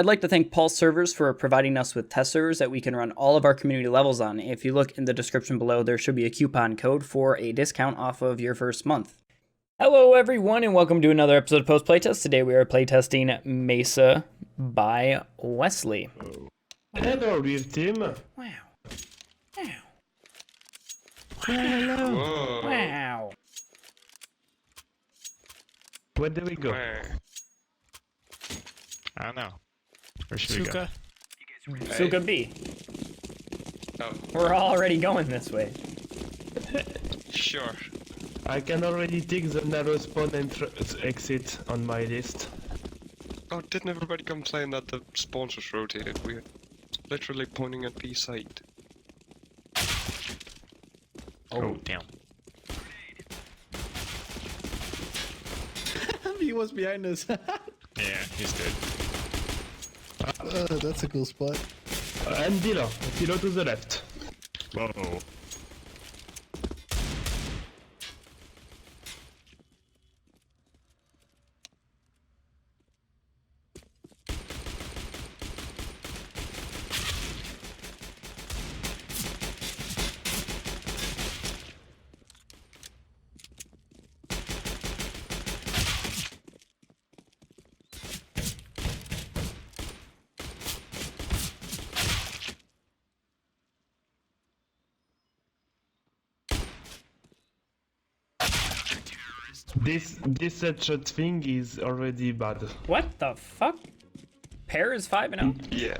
I'd like to thank Pulse Servers for providing us with test servers that we can run all of our community levels on. If you look in the description below, there should be a coupon code for a discount off of your first month. Hello everyone and welcome to another episode of Post Playtest. Today we are playtesting Mesa by WSLY. Hello, real team. Wow. Wow. Hello. Wow. Where do we go? I don't know. Where should we go? Suka B. Oh, We're already going this way. sure. I can already take the narrow spawn and exit on my list. Oh, didn't everybody complain that the spawns was rotated? We're literally pointing at B side. Oh, damn. He was behind us. Yeah, he's dead. That's a cool spot. And Dilo to the left. Whoa. This headshot thing is already bad. What the fuck? Pear is 5-0? Yeah.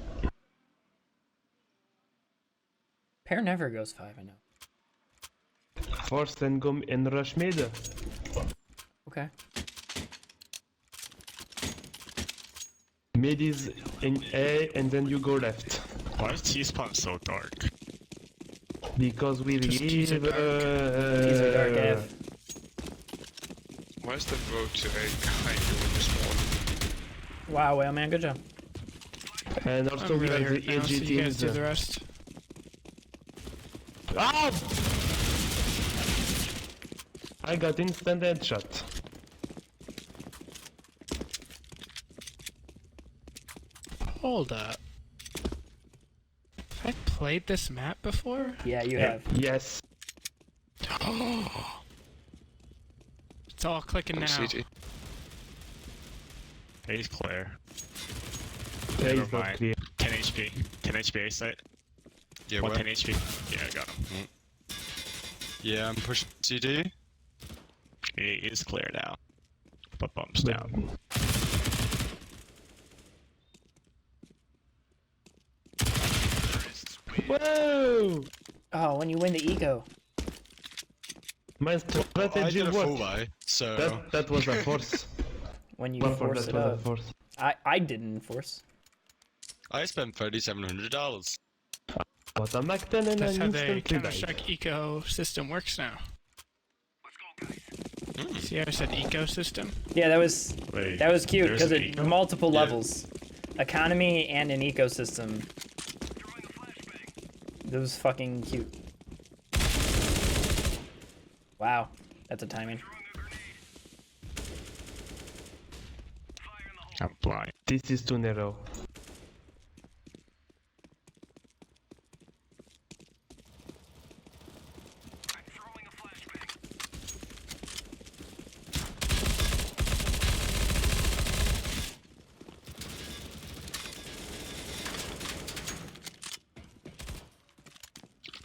Pear never goes 5-0. Force and go and rush mid. Okay. Mid is in A and then you go left. Why is T-spawn so dark? Because we Just leave. use it dark. These are dark AF. Why is the road to A behind you when you spawn? Wow, whale man, good job. And also I'm we really have the hurt now, so AG you guys teams. do the rest. Ah! I got instant headshot. Hold up. Have I played this map before? Yeah, you have. Yes. It's all clicking On now. CT. He's clear. Yeah, Never it's not mind. clear. 10 HP. 10 HP A site. Yeah, 110 well, HP. Yeah, I got him. yeah, I'm pushing CT. He is clear now. But bumps down. Whoa! Oh, when you win the eco. My I strategy did a full worked. buy, so That was a force. When you One for force that it was a up. force. I didn't enforce. I spent $3,700. But I'm Mac 10 and That's I how the instantly died. Counter-Strike ecosystem works now. See how I said ecosystem? Yeah, that was Wait, cute there's because an it eco? multiple Yeah. levels, economy and an ecosystem. That was fucking cute. Wow, that's a timing. I'm blind. This is too narrow.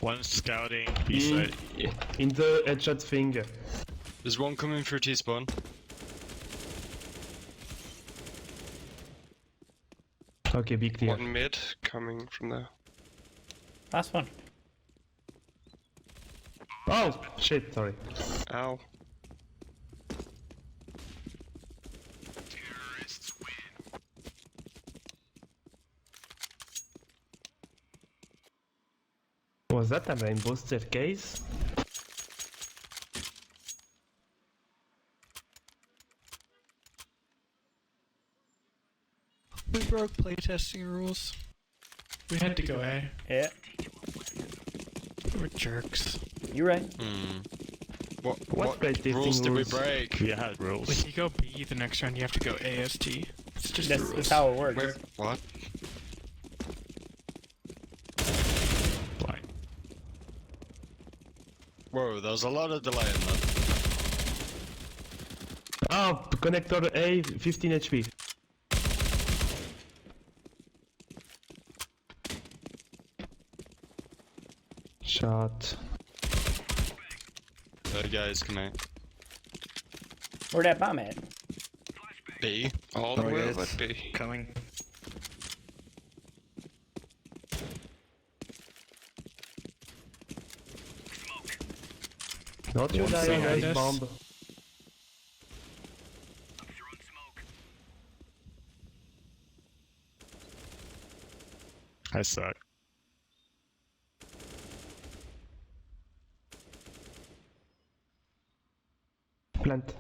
One scouting B site. In the headshot thing. There's one coming through T-spawn. Okay, be clear. One mid coming from there. Last one. Oh, shit, sorry. Ow. Was that a rainbow staircase? We broke playtesting rules. We had to go A. Yeah, We're jerks. you're right. Hmm. What playtesting rules did we rules? break? We had rules. If you go B the next round, you have to go AST. It's just That's, the that's rules. how it works. Wait, what? Blind. Whoa, there's a lot of delay in that. Oh, connector A, 15 HP. Shot. Guys, come out. Where that bomb at? B. All the Oh, way yeah, over it's at B. coming. Not One your thing I nice guess. bomb. I suck. Plant.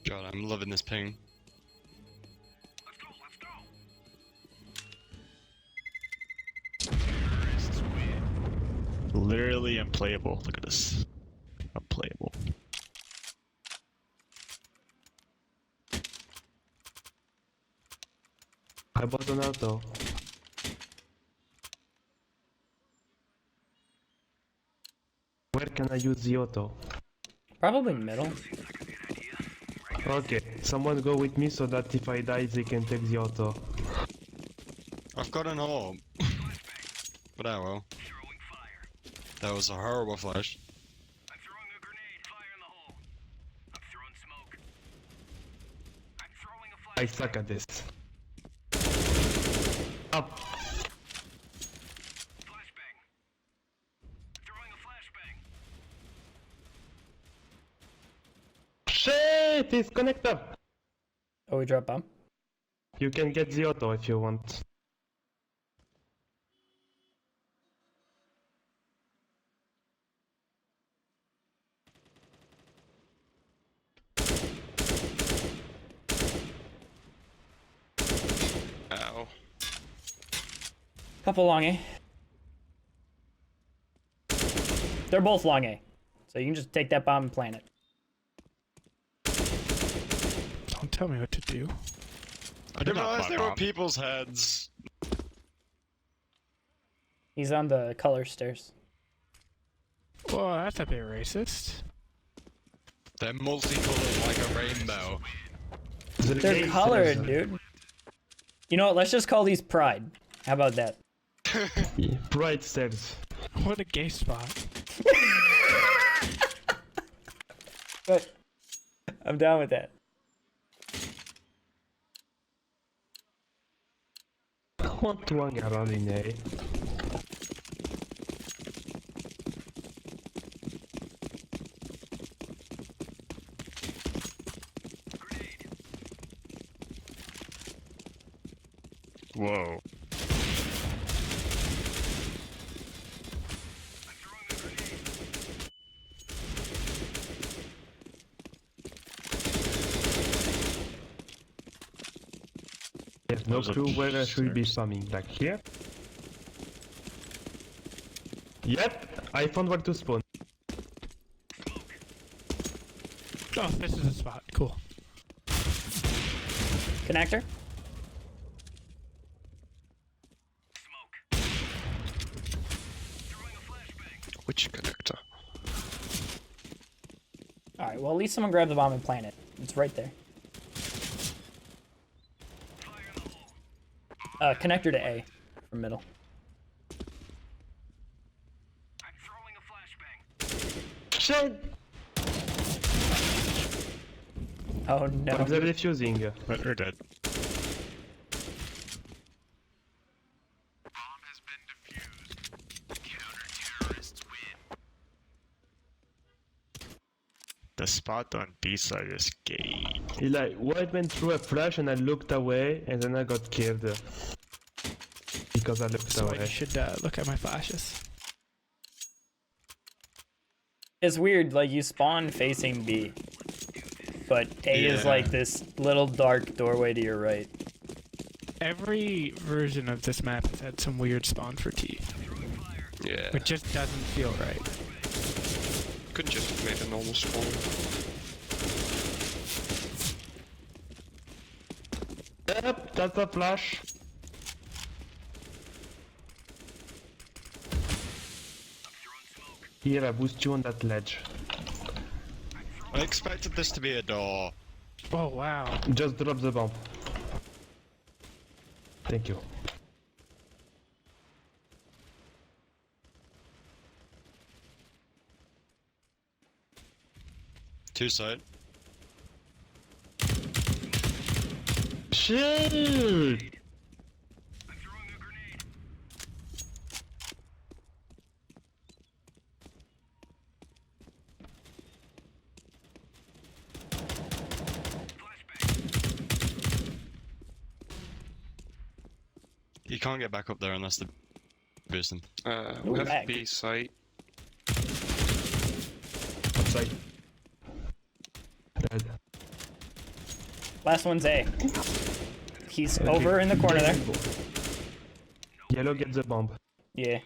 God, I'm loving this ping. Literally unplayable. Look at this. Unplayable. I bought an auto. Where can I use the auto? Probably middle. Okay, someone go with me so that if I die they can take the auto. I've got an orb. But oh well. That was a horrible flash. I suck at this. Up. Shit! It's connector! Oh, we drop bomb. You can get the auto if you want. Ow. Couple long A. They're both long A. So you can just take that bomb and plant it. Don't tell me what to do. I didn't not realize fuck there were off. people's heads. He's on the color stairs. Well, that's a bit racist. They're multicolored like a rainbow. They're colored, dude. You know what? Let's just call these Pride. How about that? Pride stairs. What a gay spot. But I'm down with that. I want to hang around in A. Whoa. I have no Those are clue where I should be stairs. spamming. Like here? Yep, I found where to spawn. Oh, this is a spot. Cool. Connector? Which connector? Alright, well at least someone grab the bomb and plant it. It's right there. Connector to A from middle. Shit! Oh no. But they're refusing. But we're dead. The spot on B side is gay. He like White went through a flash and I looked away and then I got killed. Because I looked So away. you should look at my flashes. It's weird, like you spawn facing B, but A is Yeah. like this little dark doorway to your right. Every version of this map has had some weird spawn for T. Yeah. It just doesn't feel right. Couldn't just have made a normal spawn. Yep, that's a flash. Here, I boost you on that ledge. I expected this to be a door. Oh wow. Just drop the bomb. Thank you. Two side. Shit! You can't get back up there unless the boost him. We have lag. B site. Outside. Dead. Last one's A. He's over in the corner there. Yellow gets the bomb. Yeah.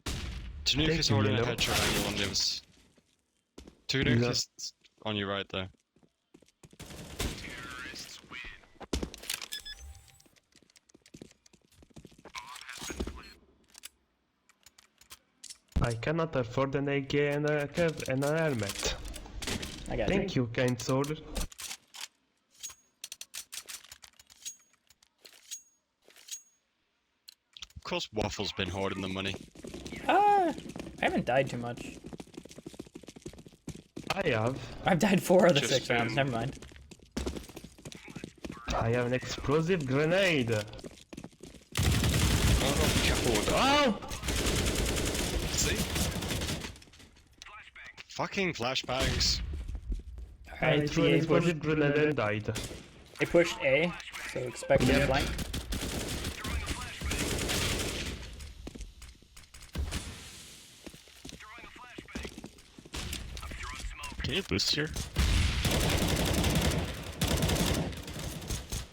Do you know if Thank he's you, holding a Yellow. headshot angle on Davis? Two nuke Yeah. is on your right there. I cannot afford an AK and a helmet. I got Thank you, kind soul. Of course, Waffle's been hoarding the money. I haven't died too much. I have. I've died 4 of the Just 6 rounds, never mind. I have an explosive grenade. Oh, be careful with that. Oh! See? Fucking flashbangs. I Alright, threw an TA's pushed, explosive grenade and died. they pushed A, so expect a flank. Can you boost here?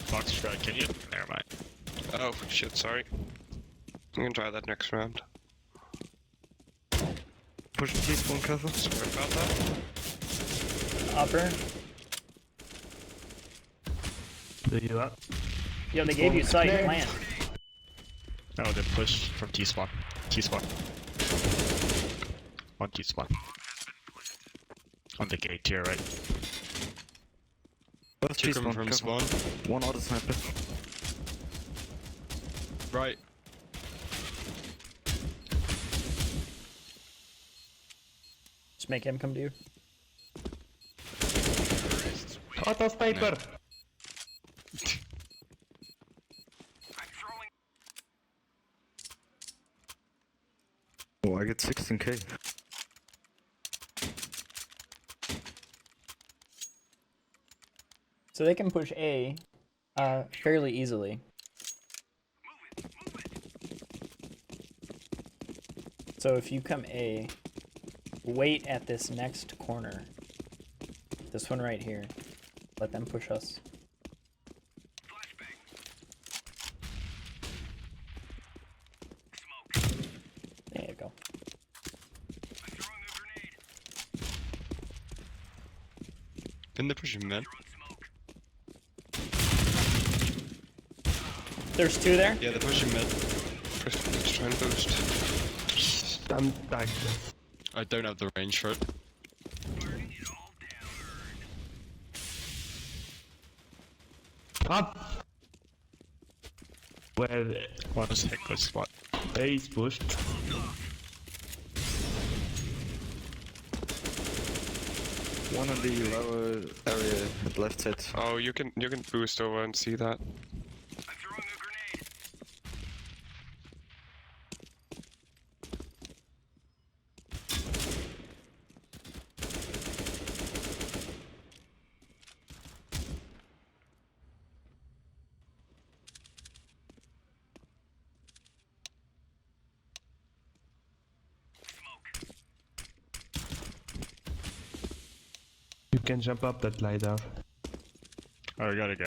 Foxtrot, can you? Never mind. Oh, shit, sorry. I'm gonna try that next round. Push the T-spawn cover. Sorry about that. Upper. Do you have? Yo, they gave you sight, plan. No, they pushed from T-spawn. T-spawn. One T-spawn. On the gate here, right? First Two coming T-spawn from cover. spawn. One auto sniper. Right. Just make him come to you. Auto sniper! Oh, I get 16k. So they can push A fairly easily. So if you come A, wait at this next corner. This one right here. Let them push us. There you go. Didn't they push him mid? There's 2 there. Yeah, they're pushing mid. Let's try and boost. I'm tagged. I don't have the range for it. Up! Well, One is Heckless spot. A is pushed. One on the lower area, left side. Oh, you can boost over and see that. can jump up that ladder. Oh, we gotta go.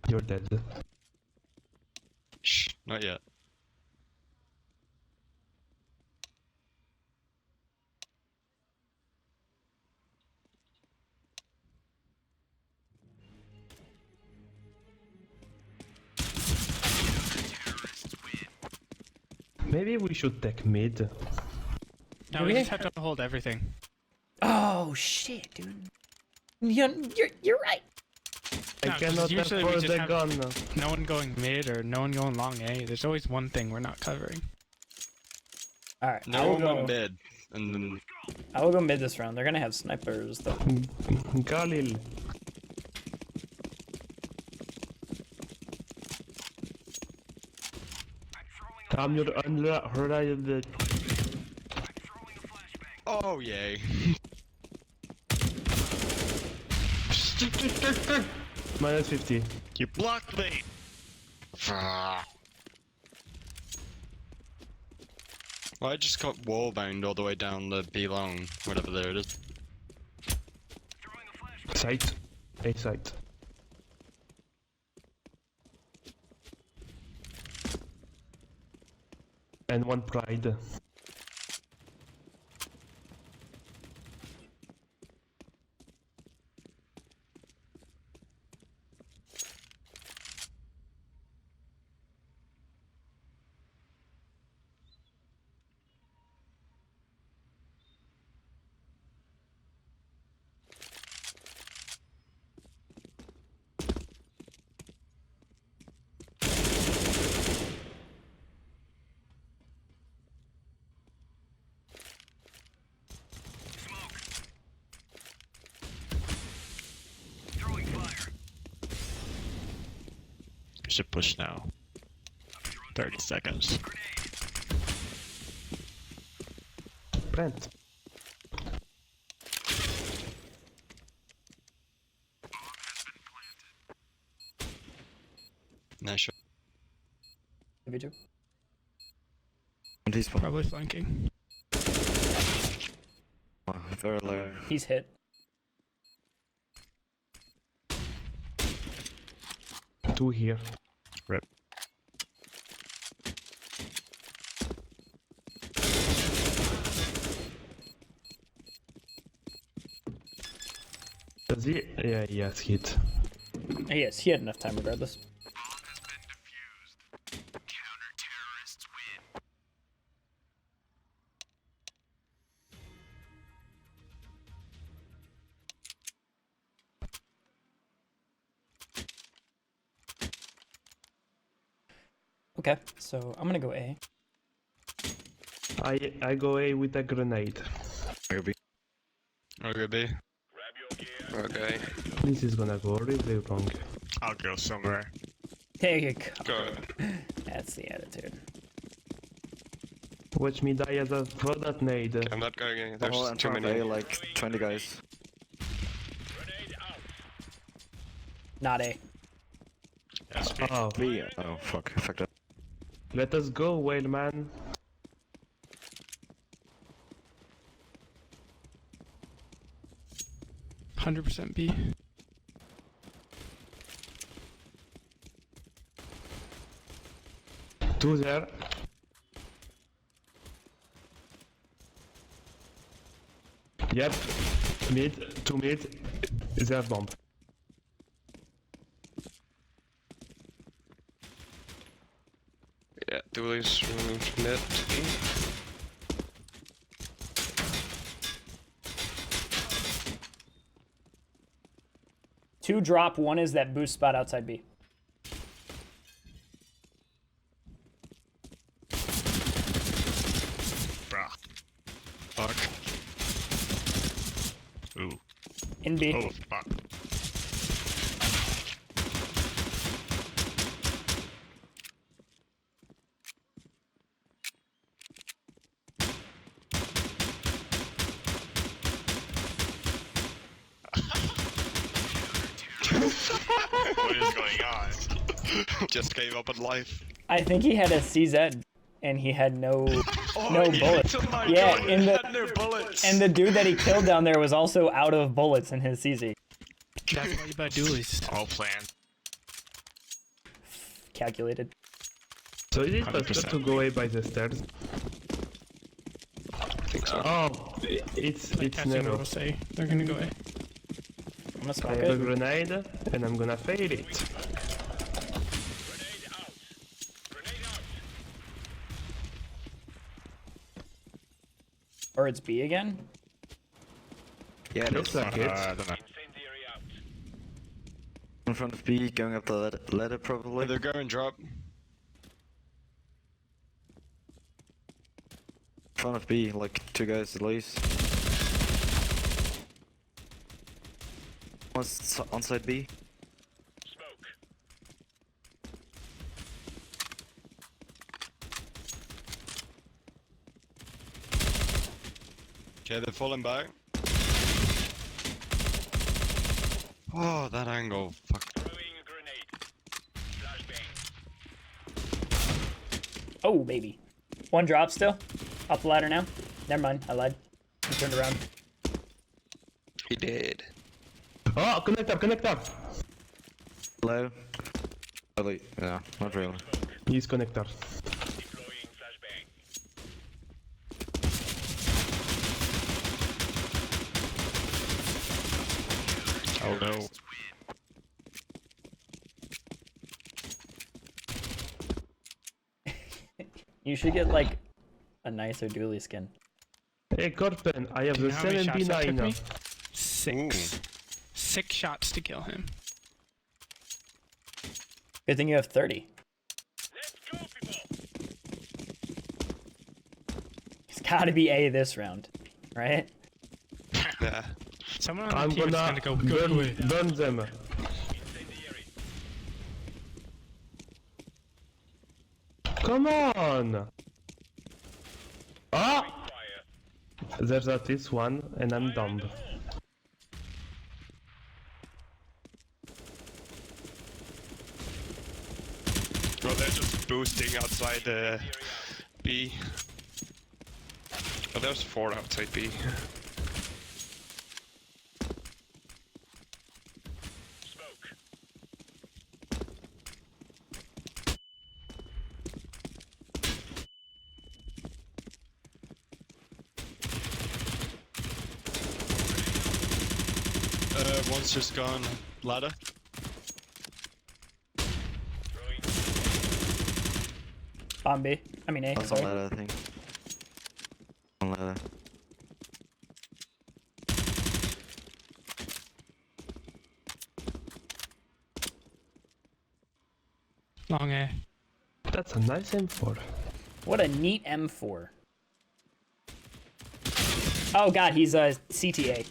You're dead. Shh, not yet. Maybe we should take mid. No, we just have to hold everything. Oh shit, dude. You're right. I No, 'cause cannot usually we afford just the have- gun. No one going mid or no one going long A. There's always one thing we're not covering. All right, No one went mid, and then I will go mid this round. They're gonna have snipers though. Galil. Tom, you're unreliable. oh yay. Minus 50. You blocked me! Well, I just got wallbound all the way down the B long, whatever there it is. Sight. A sight. And one pride. We should push now. 30 seconds. Plant. Nice shot. Me too. He's Probably flanking. very low. He's hit. Two here. Rip. Does he? Yeah, he has hit. Yes, he had enough time regardless. Okay, so I'm gonna go A. I go A with a grenade. Maybe. Okay, B. Okay. This is gonna go really wrong. I'll go somewhere. There you go. Go. That's the attitude. Watch me die as a for that nade. I'm not going in. There's Oh, I'm too trying many. to like 20 guys. Not A. Oh, B. Oh fuck, I fucked up. let us go, whale man. %B. Two there. Yep. Mid. Two mid. Is there a bomb? Yeah, dualies removed mid. Two drop, one is that boost spot outside B. Bruh. Fuck. Ooh. In B. Oh, fuck. What is going on? Just gave up on life. I think he had a CZ and he had no no bullets. Oh my Yeah, god, in he the had no bullets. and the dude that he killed down there was also out of bullets in his CZ. That's why you buy dualies. All planned. Calculated. So is it faster 100%. to go away by the stairs? I think so. Oh, it's Testing narrow. will say they're gonna go away. I'm gonna I smoke have a it. grenade, and I'm gonna fail it. Or it's B again? Yeah, it Looks is. like it. I don't know. In front of B, going up the ladder probably. They're going drop. In front of B, like 2 guys at least. One's on side B. Okay, they're falling back. Oh, that angle. Fuck. Oh, baby. One drop still. Up the ladder now. Never mind, I lied. He turned around. He did. Oh, connector! Low. Really? Yeah, not really. He's connector. Oh no. You should get like a nicer dually skin. Hey, Corpen, I have Do you the know how many shots that took me? 79. 6. 6 shots to kill him. Good thing you have 30. It's gotta be A this round, right? Yeah. Someone on I'm the team is gonna gonna go away. burn them. Come on! Ah! There's at least one, and I'm dumb. Well, they're just boosting outside B. Oh, there's 4 outside B. One's just gone ladder. Bomb B. I mean A, That's on sorry. ladder, I think. On ladder. Long A. That's a nice M4. What a neat M4. Oh god, he's a CTA.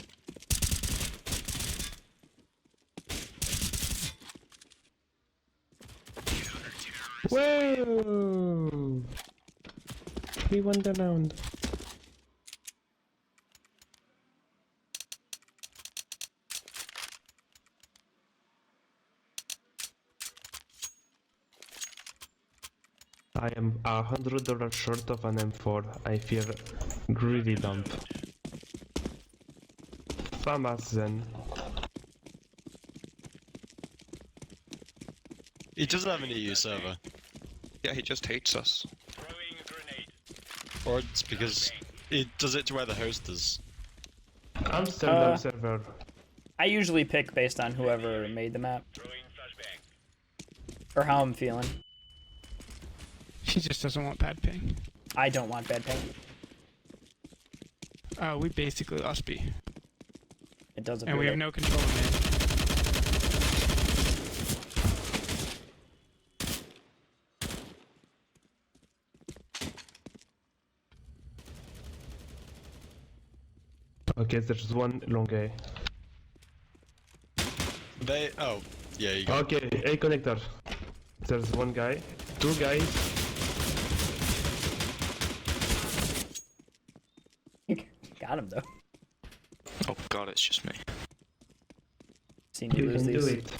Whoa! We won the round. I am $100 short of an M4. I feel greedy dump. Famas then. He doesn't have an EU server. Yeah, he just hates us. Or it's because he does it to where the host is. Amsterdam server. I usually pick based on whoever made the map. Or how I'm feeling. He just doesn't want bad ping. I don't want bad ping. Oh, we basically lost B. It doesn't. And we have no control of mid. Okay, there's one long A. They. Oh, yeah, you got. Okay, A connector. There's one guy. 2 guys. Got him though. Oh god, it's just me. Seen you You lose can do these. it.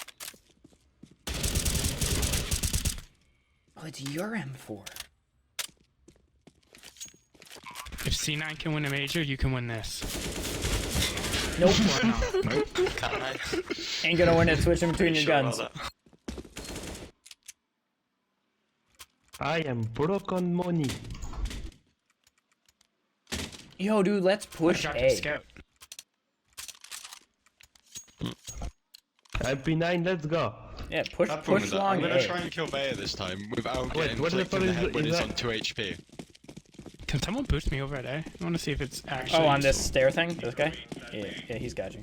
Oh, it's your M4. C9 can win a major, you can win this. Nope. Or not. Can't I? Ain't gonna win it switching between your Sure guns. about that. I am broke on money. Yo, dude, let's push Dropped a A. scout. MP9, let's go. Yeah, push Have fun with that. I'm long gonna A. try and kill Beta this time without Wait, getting what the clicked in fuck the is head it- when is it's that- on 2 HP. Can someone boost me over at A? I want to see if it's actually. Oh, on this useful. stair thing? This guy? Yeah, he's got you.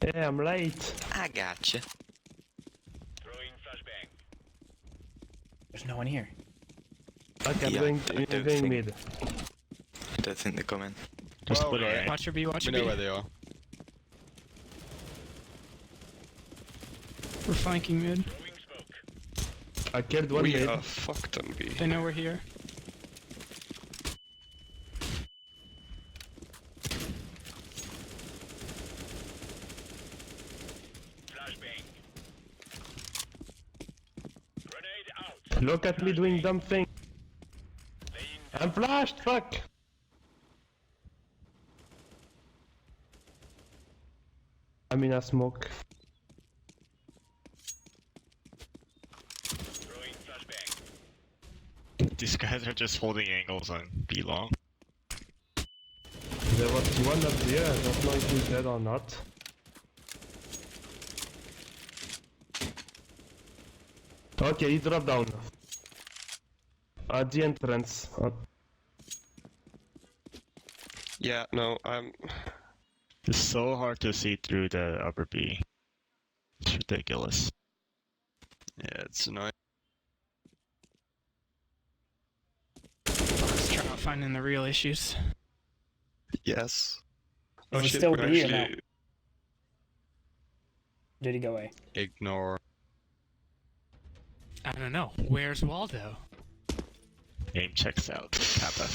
Yeah, I'm late. I gotcha. There's no one here. Okay, I'm Yeah, going, I I'm don't going think- mid. I don't think they're coming. Just Well, split yeah. A. Watch your B, watch We your know B. where they are. We're flanking mid. I killed one We mid. are fucked on B. They know we're here. Look at me doing dumb thing. I'm flashed, fuck! I'm in a smoke. These guys are just holding angles on B long. There was one up there, I don't know if he's dead or not. Okay, he dropped down. At the entrance. Yeah, no, I'm. It's so hard to see through the upper B. It's ridiculous. Yeah, it's annoying. Let's try out finding the real issues. Yes. Is it shit, still we're B or no? actually- Did he go A? Ignore. I don't know. Where's Waldo? Aim checks out. Kappa.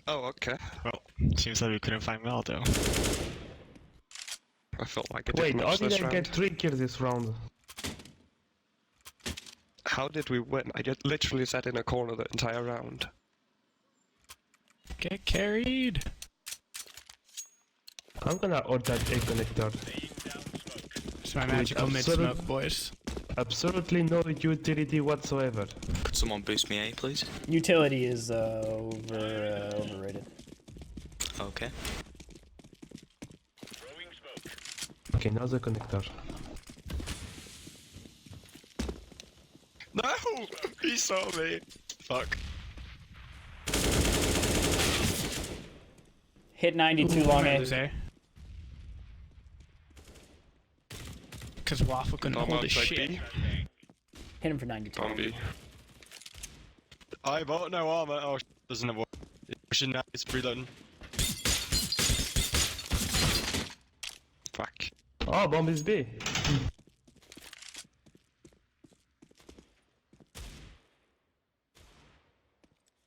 Oh, okay. Well, seems like we couldn't find Waldo. I felt like I Wait, did how much did this I round. get 3 kills this round? How did we win? I just literally sat in a corner the entire round. Get carried. I'm gonna ult that A connector. It's my magical mid absolute- smoke, boys. Absolutely no utility whatsoever. Could someone boost me A, please? Utility is overrated. Okay. Okay, now the connector. No! He saw me! Fuck. Hit 92 long Might A. lose A. Because Waffle couldn't I'm hold his outside shit. B. Hit him for 92. On B. I bought no armor. Oh, there's another one. Pushing now, it's reloading. Fuck. Oh, bomb is B.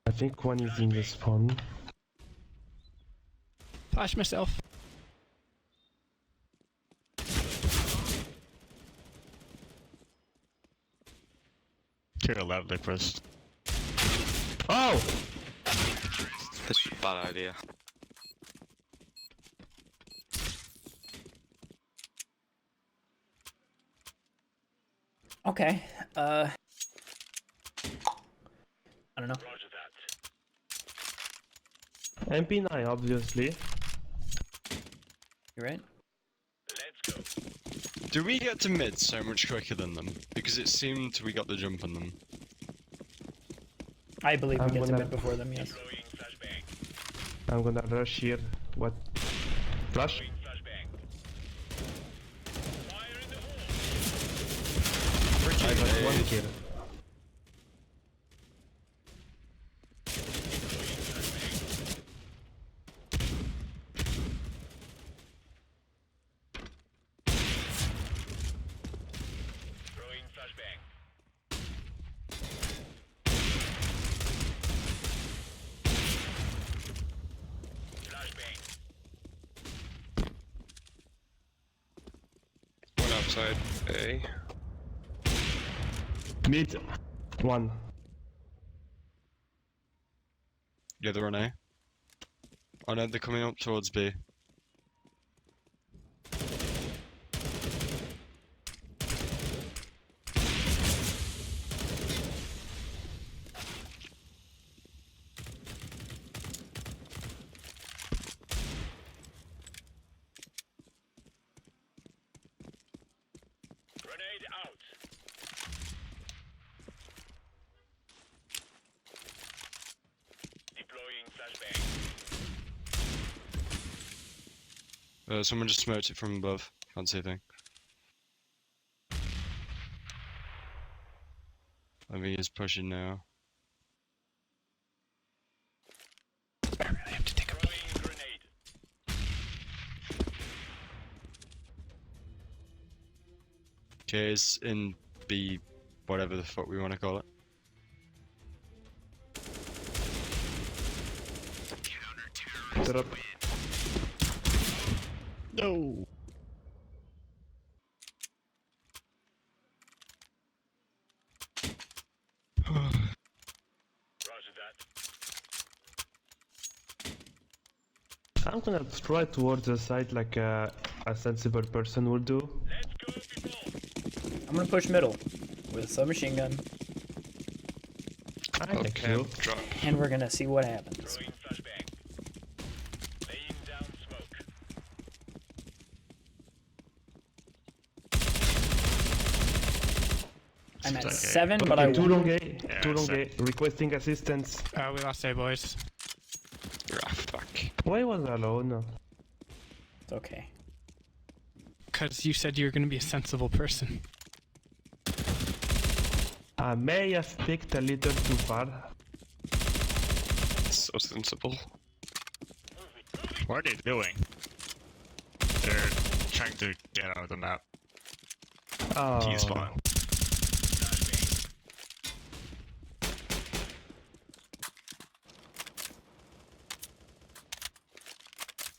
I think one is in the spawn. Flash myself. To the left, like first. Oh! This is a bad idea. Okay. I don't know. MP9, obviously. You right? Do we get to mid so much quicker than them? Because it seemed we got the jump on them. I believe we I'm get to gonna- mid before them, yes. I'm gonna rush here. What? Flash? I got one kill. One outside A. Mid. One. Yeah, they're on A. Oh no, they're coming up towards B. Someone just smoked it from above. Can't see a thing. I think he's pushing now. I really have to take a peek. Okay, it's in B, whatever the fuck we want to call it. Drop. No. I'm gonna try towards the side like a sensible person would do. I'm gonna push middle with a submachine gun, I think Okay, you. drop. and we're gonna see what happens. I'm at Okay. 7, but I Okay, too won. long A. Yeah, Too long so- A. Requesting assistance. We lost A, boys. Ah, fuck. Why was I alone? It's okay. Because you said you were going to be a sensible person. I may have picked a little too far. So sensible. What are they doing? They're trying to get out of the map. Oh. T-spawn.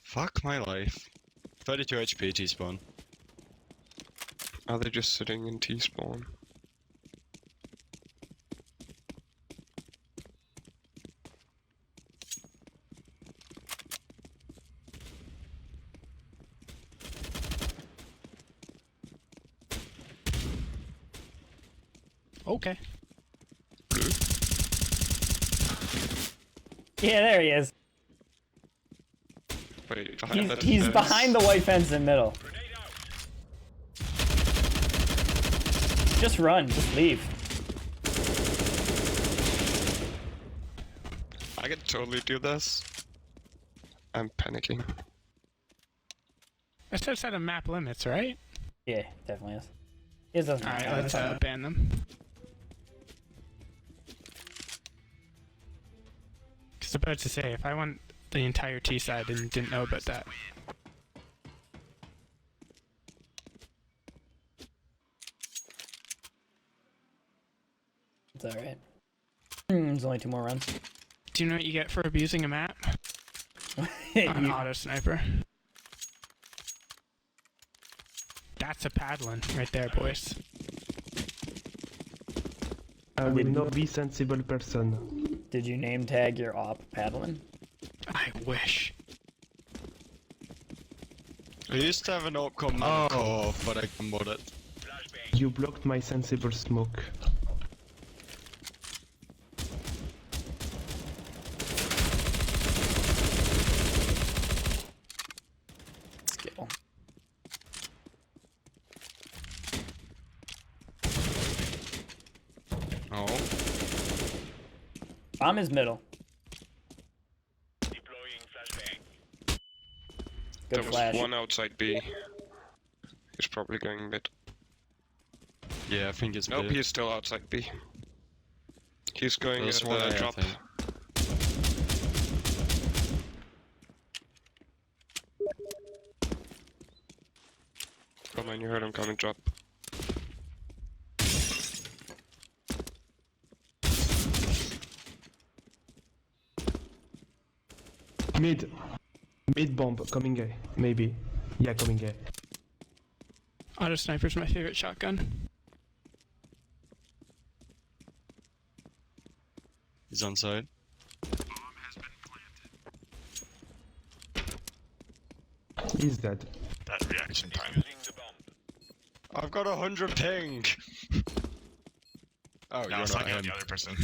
Fuck my life. 32 HP T-spawn. Are they just sitting in T-spawn? Okay. Yeah, there he is. Wait, behind that He's fence. behind the white fence in middle. Just run. Just leave. I can totally do this. I'm panicking. It's outside of map limits, right? Yeah, definitely is. It doesn't Alright, matter. let's ban them. Because I'm about to say, if I went the entire T side and didn't know about that. It's alright. There's only 2 more runs. Do you know what you get for abusing a map? An You- auto sniper. That's a paddling right there, boys. I will not be sensible person. Did you name tag your op paddling? I wish. I used to have an op called Oh. Manacor, but I gambled it. You blocked my sensible smoke. Skill. Oh. Bomb is middle. Good There was flash. one outside B. He's probably going mid. Yeah, I think it's Nope, B. he's still outside B. He's going There's at one the A, I drop. think. Come on, you heard him coming drop. Mid. Mid bomb coming A. Maybe. Yeah, coming A. Auto sniper's my favorite shotgun. He's on side. He's dead. That reaction time. I've got 100 ping! Oh, Now you're it's not like him. the other person.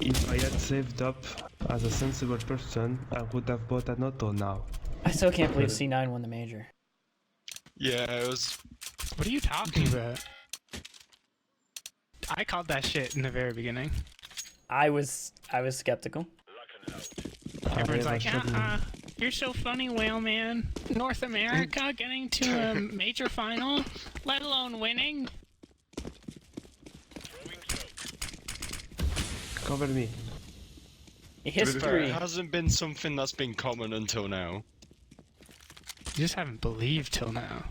If I had saved up as a sensible person, I would have bought an auto now. I still can't believe C9 won the major. Yeah, it was... What are you talking about? I called that shit in the very beginning. I was skeptical. Everyone's yeah, like, sure. you're so funny, Whale Man. North America getting to a major final, let alone winning. Cover me. History. It hasn't been something that's been common until now. You just haven't believed till now.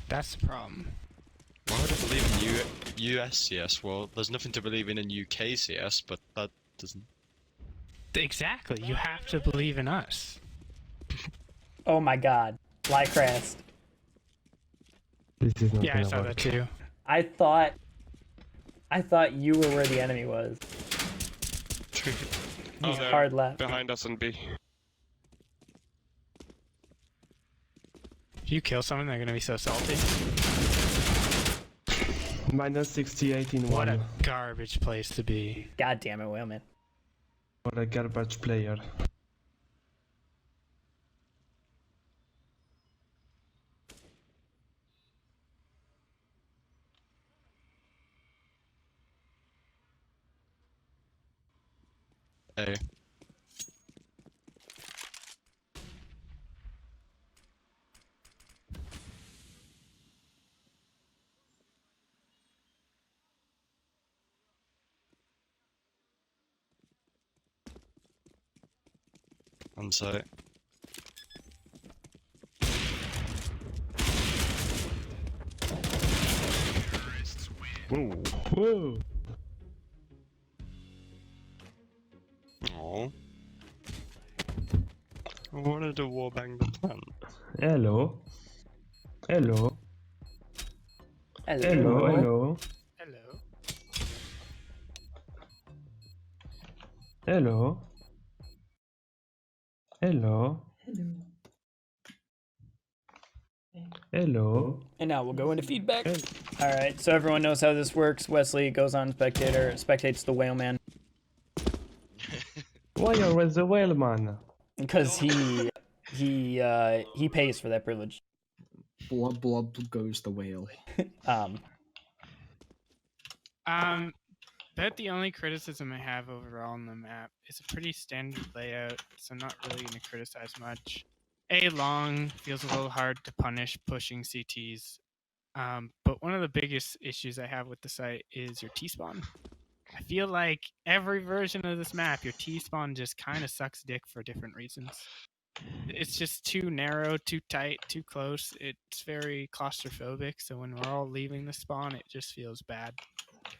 That's the problem. Why would I believe in US CS? Well, there's nothing to believe in UK CS, but that doesn't... Exactly. You have to believe in us. Oh my god. Lycrast. This is not Yeah, I gonna saw work. that too. I thought you were where the enemy was. Oh, He's they're hard left. behind us and B. If you kill someone, they're gonna be so salty. Minus 68 in What one. a garbage place to be. God damn it, Whaleman. For a garbage player. Hey. On site. Whoa. Whoa. Aww. I wanted to warbang the plant. Hello. Hello. Hello. Hello. Hello. Hello. Hello. Hello. Hello. And now we'll go into feedback. Alright, so everyone knows how this works. Wesley goes on spectator, spectates the Whaleman. Why always the whale man? Because he pays for that privilege. Blub blub goes the whale. Bet the only criticism I have overall on the map is a pretty standard layout, so I'm not really going to criticize much. A long feels a little hard to punish pushing CTs, but one of the biggest issues I have with the site is your T-spawn. I feel like every version of this map, your T-spawn just kind of sucks dick for different reasons. It's just too narrow, too tight, too close. It's very claustrophobic, so when we're all leaving the spawn, it just feels bad.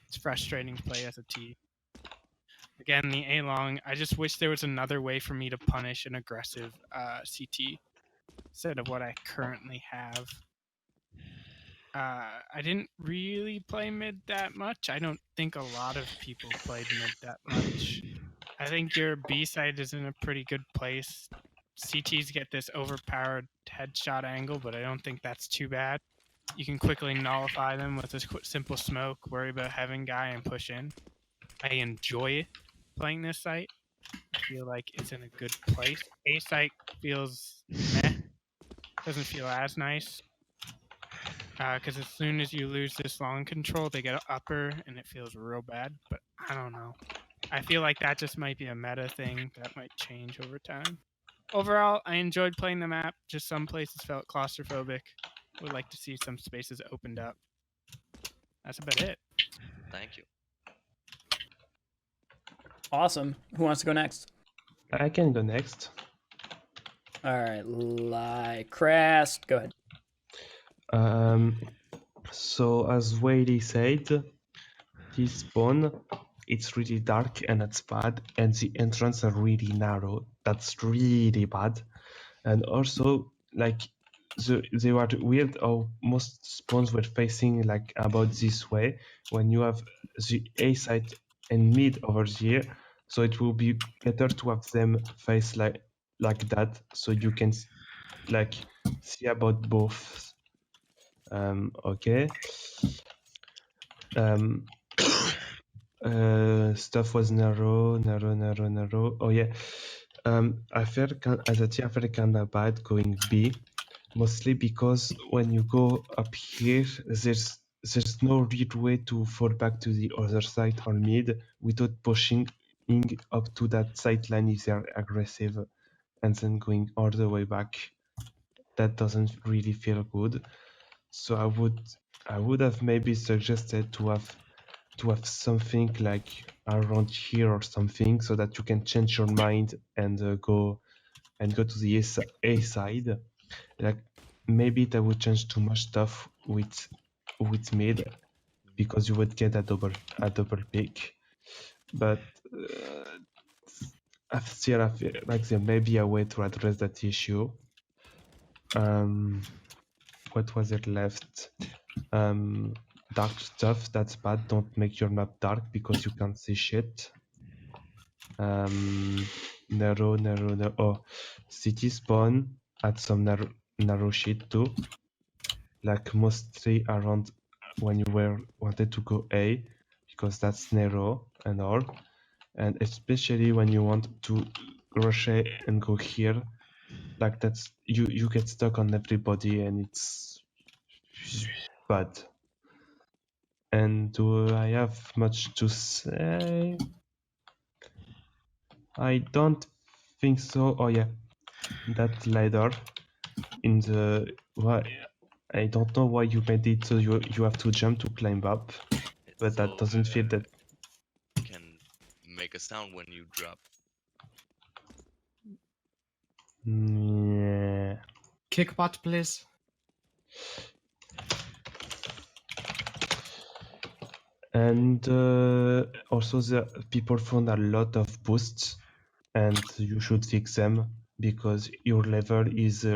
It's frustrating to play as a T. Again, the A-long, I just wish there was another way for me to punish an aggressive CT instead of what I currently have. I didn't really play mid that much. I don't think a lot of people played mid that much. I think your B side is in a pretty good place. CTs get this overpowered headshot angle, but I don't think that's too bad. You can quickly nullify them with a simple smoke, worry about having guy, and push in. I enjoy playing this site. I feel like it's in a good place. A site feels meh. Doesn't feel as nice. Because as soon as you lose this long control, they get an upper, and it feels real bad. But I don't know. I feel like that just might be a meta thing that might change over time. Overall, I enjoyed playing the map. Just some places felt claustrophobic. Would like to see some spaces opened up. That's about it. Thank you. Awesome. Who wants to go next? I can go next. Alright, Lycrast, go ahead. So as Whaley said, this spawn, it's really dark and it's bad, and the entrance are really narrow. That's really bad. And also, like, they were weird how most spawns were facing like about this way when you have the A side and mid over here. So it will be better to have them face like that, so you can like see about both. Okay. Stuff was narrow. Oh yeah. I felt as a team, I felt kind of bad going B, mostly because when you go up here, there's no real way to fall back to the other side or mid without pushing in up to that side line if they're aggressive, and then going all the way back. That doesn't really feel good. So I would have maybe suggested to have something like around here or something, so that you can change your mind and go to the A side. Like maybe that would change too much stuff with mid, because you would get a double pick. But I feel like there may be a way to address that issue. What was it left? Dark stuff, that's bad. Don't make your map dark because you can't see shit. Narrow. Oh, city spawn had some narrow shit too. Like mostly around when you wanted to go A, because that's narrow and all. And especially when you want to rush A and go here, like that's you get stuck on everybody and it's bad. And do I have much to say? I don't think so. Oh yeah, that ladder in the why I don't know why you made it so you have to jump to climb up, but that doesn't feel that. Can make a sound when you drop. Yeah. Kick bot, please. And also the people found a lot of boosts, and you should fix them because your level is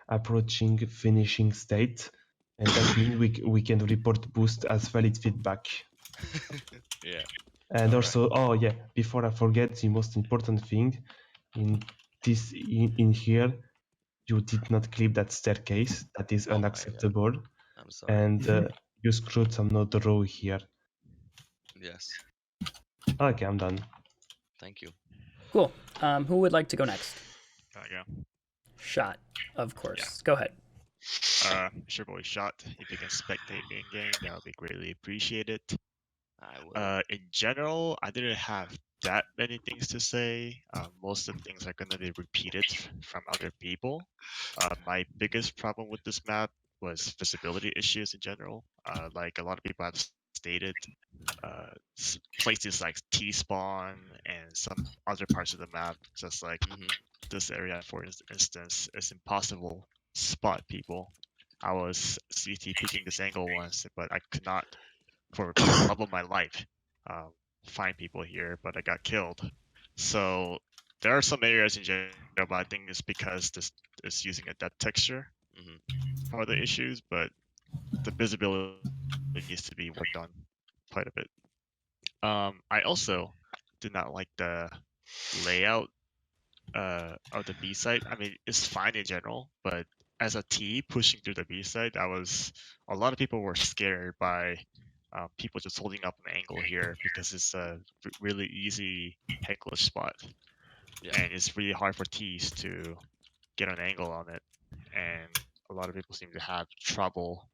approaching finishing state, and that means we can report boost as valid feedback. Yeah. And also, oh yeah, before I forget, the most important thing in this in here, you did not clip that staircase. That is unacceptable. I'm sorry. And you screwed some node row here. Yes. Okay, I'm done. Thank you. Cool. Who would like to go next? There you go. Shot, of course. Go ahead. It's your boy Shot. If you can spectate me in game, that would be greatly appreciated. I will. In general, I didn't have that many things to say. Most of the things are going to be repeated from other people. My biggest problem with this map was visibility issues in general. Like a lot of people have stated, places like T-spawn and some other parts of the map, just like this area, for instance, is impossible to spot people. I was CT peeking this angle once, but I could not, for the love of my life, find people here, but I got killed. So there are some areas in general, but I think it's because this is using a depth texture for the issues, but the visibility needs to be worked on quite a bit. I also did not like the layout of the B side. I mean, it's fine in general, but as a T pushing through the B side, a lot of people were scared by people just holding up an angle here because it's a really easy hecklish spot, and it's really hard for T's to get an angle on it, and a lot of people seem to have trouble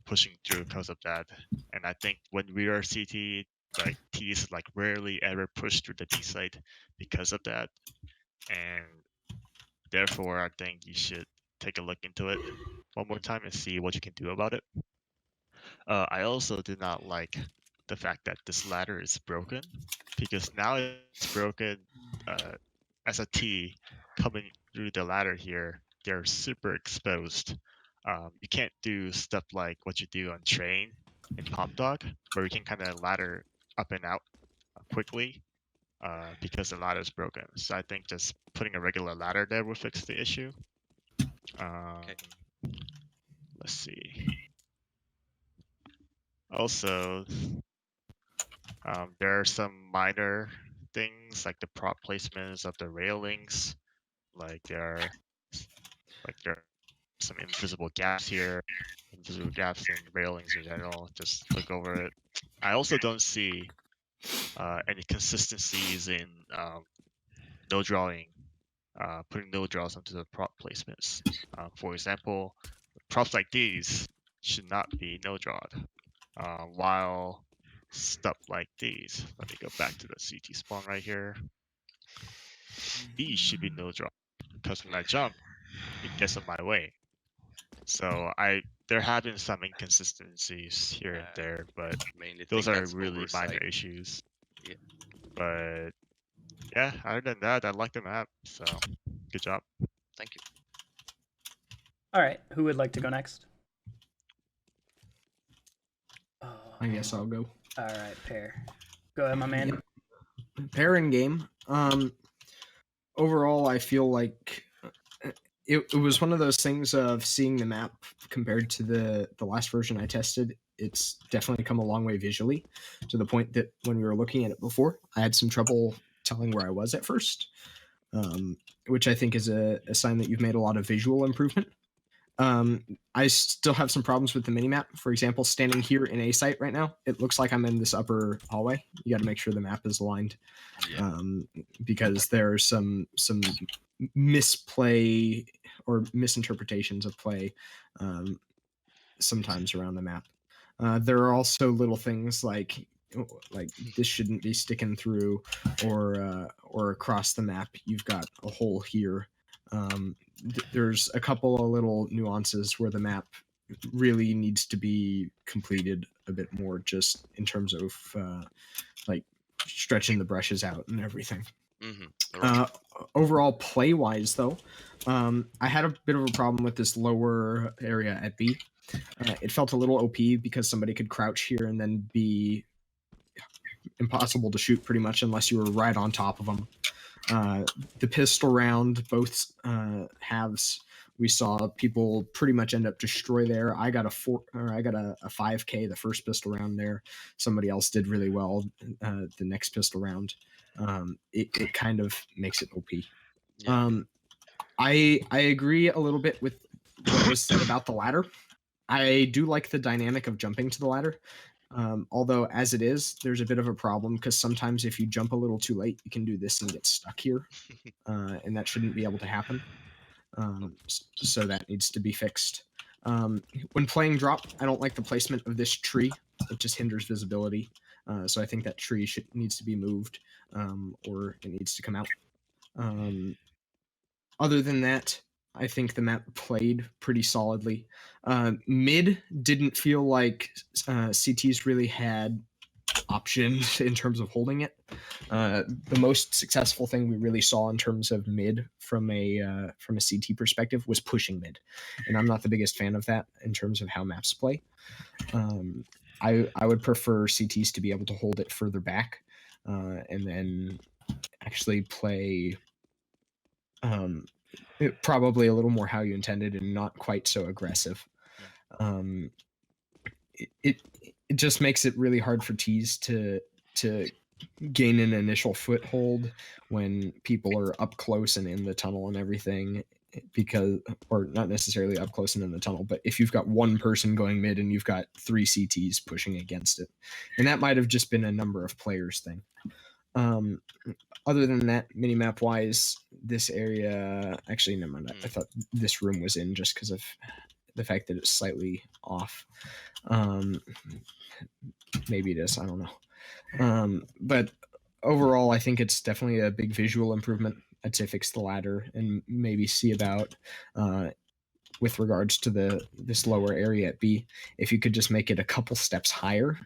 pushing through because of that. And I think when we are CT, like T's like rarely ever push through the B side because of that, and therefore I think you should take a look into it one more time and see what you can do about it. I also did not like the fact that this ladder is broken, because now it's broken. As a T coming through the ladder here, they're super exposed. You can't do stuff like what you do on train in Pop Dog, where you can kind of ladder up and out quickly, because the ladder is broken. So I think just putting a regular ladder there will fix the issue. let's see. Also, there are some minor things like the prop placements of the railings. Like there are some invisible gaps here, invisible gaps in railings in general. Just look over it. I also don't see any consistencies in no drawing, putting no draws onto the prop placements. For example, props like these should not be no drawed, while stuff like these, let me go back to the CT spawn right here. These should be no draw because when I jump, it gets in my way. So there have been some inconsistencies here and there, but Mainly those think are that's really minor oversight. issues. Yeah. But yeah, other than that, I like the map. So good job. Thank you. All right, who would like to go next? I guess I'll go. All right, Pear. Go ahead, my man. Yep. Pairing game. Overall, I feel like it was one of those things of seeing the map compared to the last version I tested. It's definitely come a long way visually, to the point that when we were looking at it before, I had some trouble telling where I was at first, which I think is a sign that you've made a lot of visual improvement. I still have some problems with the minimap. For example, standing here in a site right now, it looks like I'm in this upper hallway. You got to make sure the map is aligned, because there's some misplay or misinterpretations of play sometimes around the map. There are also little things like this shouldn't be sticking through, or across the map you've got a hole here. There's a couple of little nuances where the map really needs to be completed a bit more, just in terms of like stretching the brushes out and everything. Overall, play wise though, I had a bit of a problem with this lower area at B. It felt a little OP because somebody could crouch here and then be impossible to shoot pretty much unless you were right on top of them. The pistol round, both halves, we saw people pretty much end up destroy there. I got a 5K the first pistol round there. Somebody else did really well the next pistol round. It kind of makes it OP. Yeah. I agree a little bit with what was said about the ladder. I do like the dynamic of jumping to the ladder. Although as it is, there's a bit of a problem because sometimes if you jump a little too late, you can do this and get stuck here, and that shouldn't be able to happen. So that needs to be fixed. When playing drop, I don't like the placement of this tree. It just hinders visibility. So I think that tree needs to be moved, or it needs to come out. Other than that, I think the map played pretty solidly. Mid didn't feel like CTs really had options in terms of holding it. The most successful thing we really saw in terms of mid from a CT perspective was pushing mid, and I'm not the biggest fan of that in terms of how maps play. I would prefer CTs to be able to hold it further back, and then actually play probably a little more how you intended and not quite so aggressive. It just makes it really hard for T's to gain an initial foothold when people are up close and in the tunnel and everything, because, or not necessarily up close and in the tunnel, but if you've got one person going mid and you've got 3 CTs pushing against it, and that might have just been a number of players thing. Other than that, minimap wise, this area, actually, never mind. I thought this room was in just because of the fact that it's slightly off. Maybe it is, I don't know. But overall, I think it's definitely a big visual improvement. I'd say fix the ladder and maybe see about, with regards to this lower area at B, if you could just make it a couple steps higher,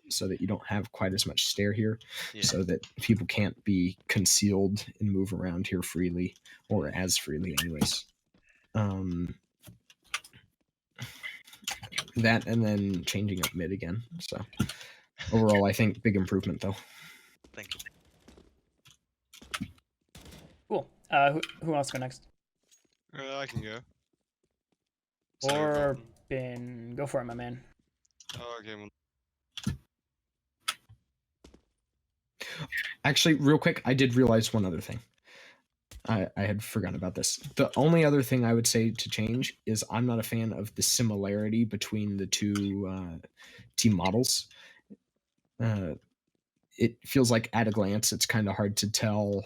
so that you don't have quite as much stair here, so that people can't be concealed and move around here freely, or as freely anyways. That, and then changing up mid again. So overall, I think big improvement though. Thank you. Cool. Who wants to go next? I can go. So, Or bin. Go for it, my man. oh, okay, well, Actually, real quick, I did realize one other thing. I had forgotten about this. The only other thing I would say to change is I'm not a fan of the similarity between the two team models. It feels like at a glance, it's kind of hard to tell,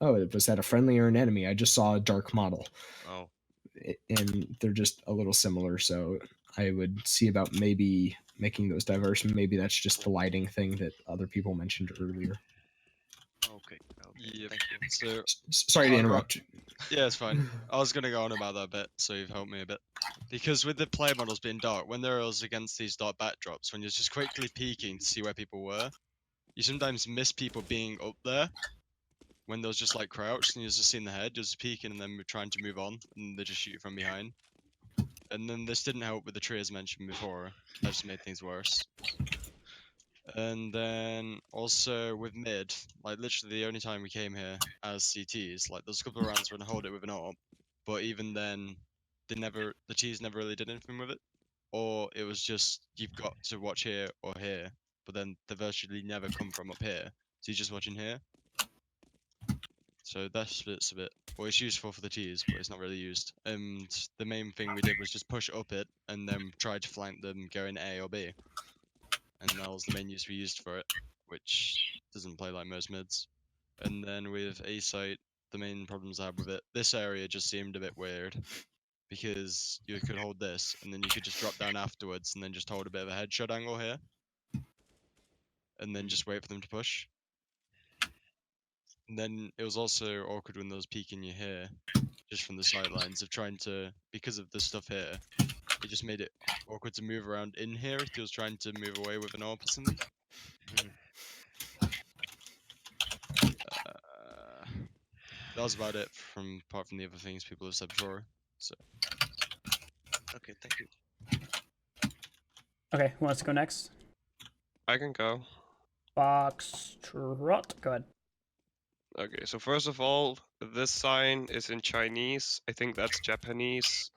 oh, was that a friendly or an enemy? I just saw a dark model. Oh, And they're just a little similar. So I would see about maybe making those diverse. Maybe that's just the lighting thing that other people mentioned earlier. okay. Yep. Thank you. So, Sorry to interrupt. yeah, it's fine. I was gonna go on about that a bit, so you've helped me a bit. Because with the player models being dark, when there was against these dark backdrops, when you're just quickly peeking to see where people were, you sometimes miss people being up there. When there was just like crouched and you're just seeing the head, just peeking and then trying to move on, and they just shoot you from behind. And then this didn't help with the tree as mentioned before. That just made things worse. And then also with mid, like literally the only time we came here as CTs, like there's a couple of rounds when I hold it with an AWP, but even then, the T's never really did anything with it. Or it was just, you've got to watch here or here, but then they virtually never come from up here. So you're just watching here. So that's a bit, well, it's useful for the T's, but it's not really used. And the main thing we did was just push up it and then try to flank them going A or B. And that was the main use we used for it, which doesn't play like most mids. And then with A site, the main problems I had with it, this area just seemed a bit weird. Because you could hold this, and then you could just drop down afterwards, and then just hold a bit of a headshot angle here. And then just wait for them to push. And then it was also awkward when they was peeking you here, just from the sidelines of trying to, because of the stuff here, it just made it awkward to move around in here if he was trying to move away with an AWP or something. That was about it from apart from the other things people have said before. So Okay, thank you. Okay, who wants to go next? I can go. Foxtrot. Go ahead. Okay, so first of all, this sign is in Chinese. I think that's Japanese.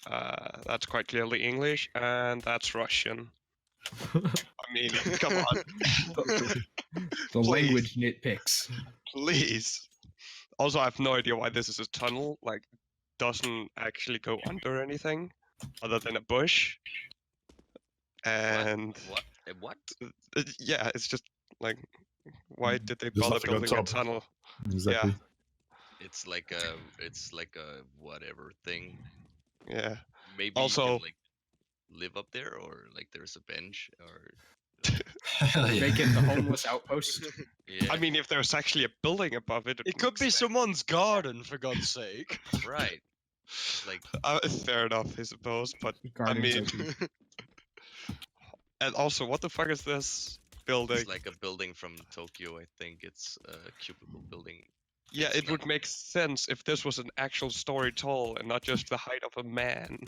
That's quite clearly English, and that's Russian. I mean, come on. The language nitpicks. Please. Also, I have no idea why this is a tunnel. Like, doesn't actually go under anything other than a bush. And What? What? Yeah, it's just like, why did they There's bother nothing on building a top. tunnel? Exactly. Yeah. It's like a whatever thing. Yeah. Maybe Also, you can like live up there, or like there's a bench, or Make it the homeless outpost. yeah. I mean, if there's actually a building above it, it could be someone's garden, for God's sake. Right. It's like fair enough, I suppose. But Garden's I mean, open. and also, what the fuck is this building? it's like a building from Tokyo. I think it's a cubicle building. Yeah, It's it would make sense if this was an actual story tall and not just the height of a man.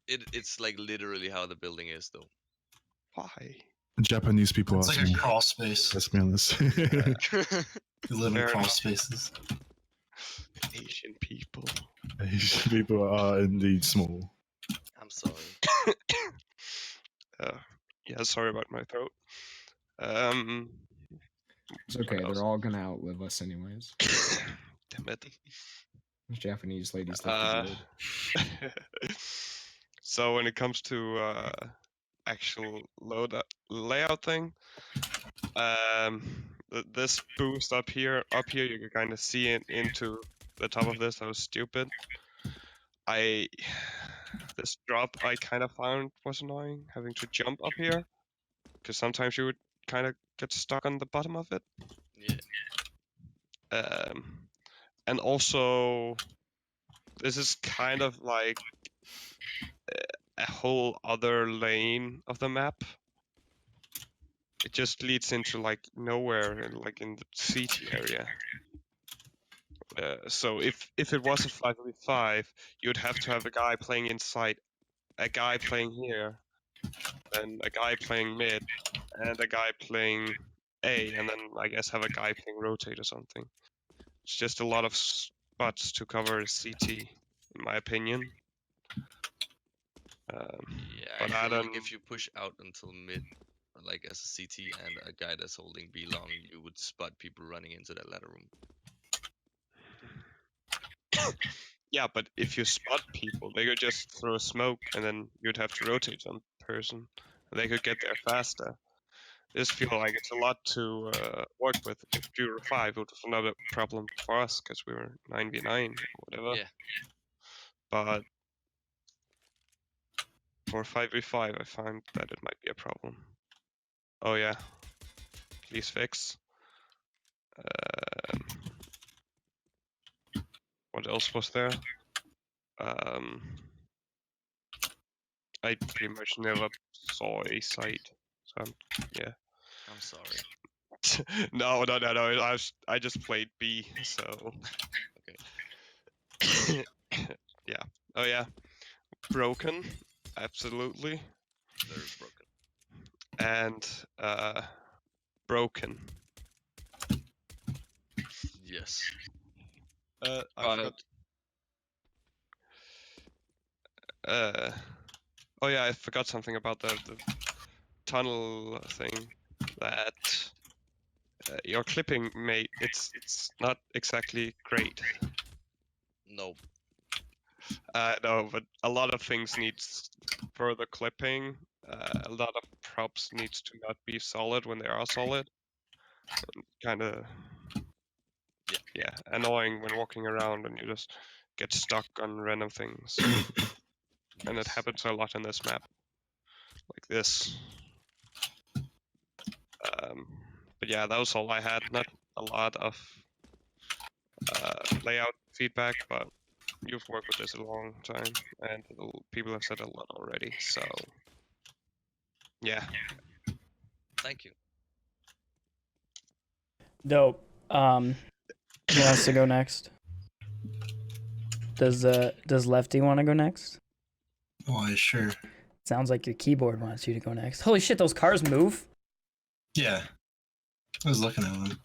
It's like literally how the building is, though. Why? Japanese people It's are like a small. crawl space. Let's be honest. You live in Fair crawl enough. spaces. Asian people. Asian people are indeed small. I'm sorry. Yeah, sorry about my throat. It's okay. What else? They're all gonna outlive us anyways. Damn it. Those Japanese ladies love to build. So when it comes to actual layout thing, this boost up here you can kind of see it into the top of this. That was stupid. This drop I kind of found was annoying, having to jump up here, because sometimes you would kind of get stuck on the bottom of it. Yeah. And also, this is kind of like a whole other lane of the map. It just leads into like nowhere, like in the CT area. So if it was a 5v5, you'd have to have a guy playing inside, a guy playing here, and a guy playing mid, and a guy playing A, and then I guess have a guy playing rotate or something. It's just a lot of spots to cover CT, in my opinion. Yeah, But I I feel don't. like if you push out until mid, like as a CT and a guy that's holding B long, you would spot people running into that ladder room. Yeah, but if you spot people, they could just throw a smoke, and then you'd have to rotate some person. And they could get there faster. This feel like it's a lot to work with. If you were 5, it was another problem for us because we were 9v9 or whatever. Yeah. But for 5v5, I find that it might be a problem. Oh yeah, please fix. What else was there? I pretty much never saw a site, so yeah. I'm sorry. No. I just played B, so. Okay. Yeah. Oh yeah. Broken, absolutely. Very broken. And broken. Yes. I But forgot. Oh yeah, I forgot something about the tunnel thing. That your clipping it's not exactly great. no. No, but a lot of things needs further clipping. A lot of props needs to not be solid when they are solid. Kind of, yeah, annoying when walking around and you just get stuck on random things. And it happens a lot in this map, like this. But yeah, that was all I had. Not a lot of layout feedback, but you've worked with this a long time, and people have said a lot already. So yeah. Thank you. Dope. Who wants to go next? Does Lefty want to go next? Why, sure. Sounds like your keyboard wants you to go next. Holy shit, those cars move. Yeah. I was looking at them.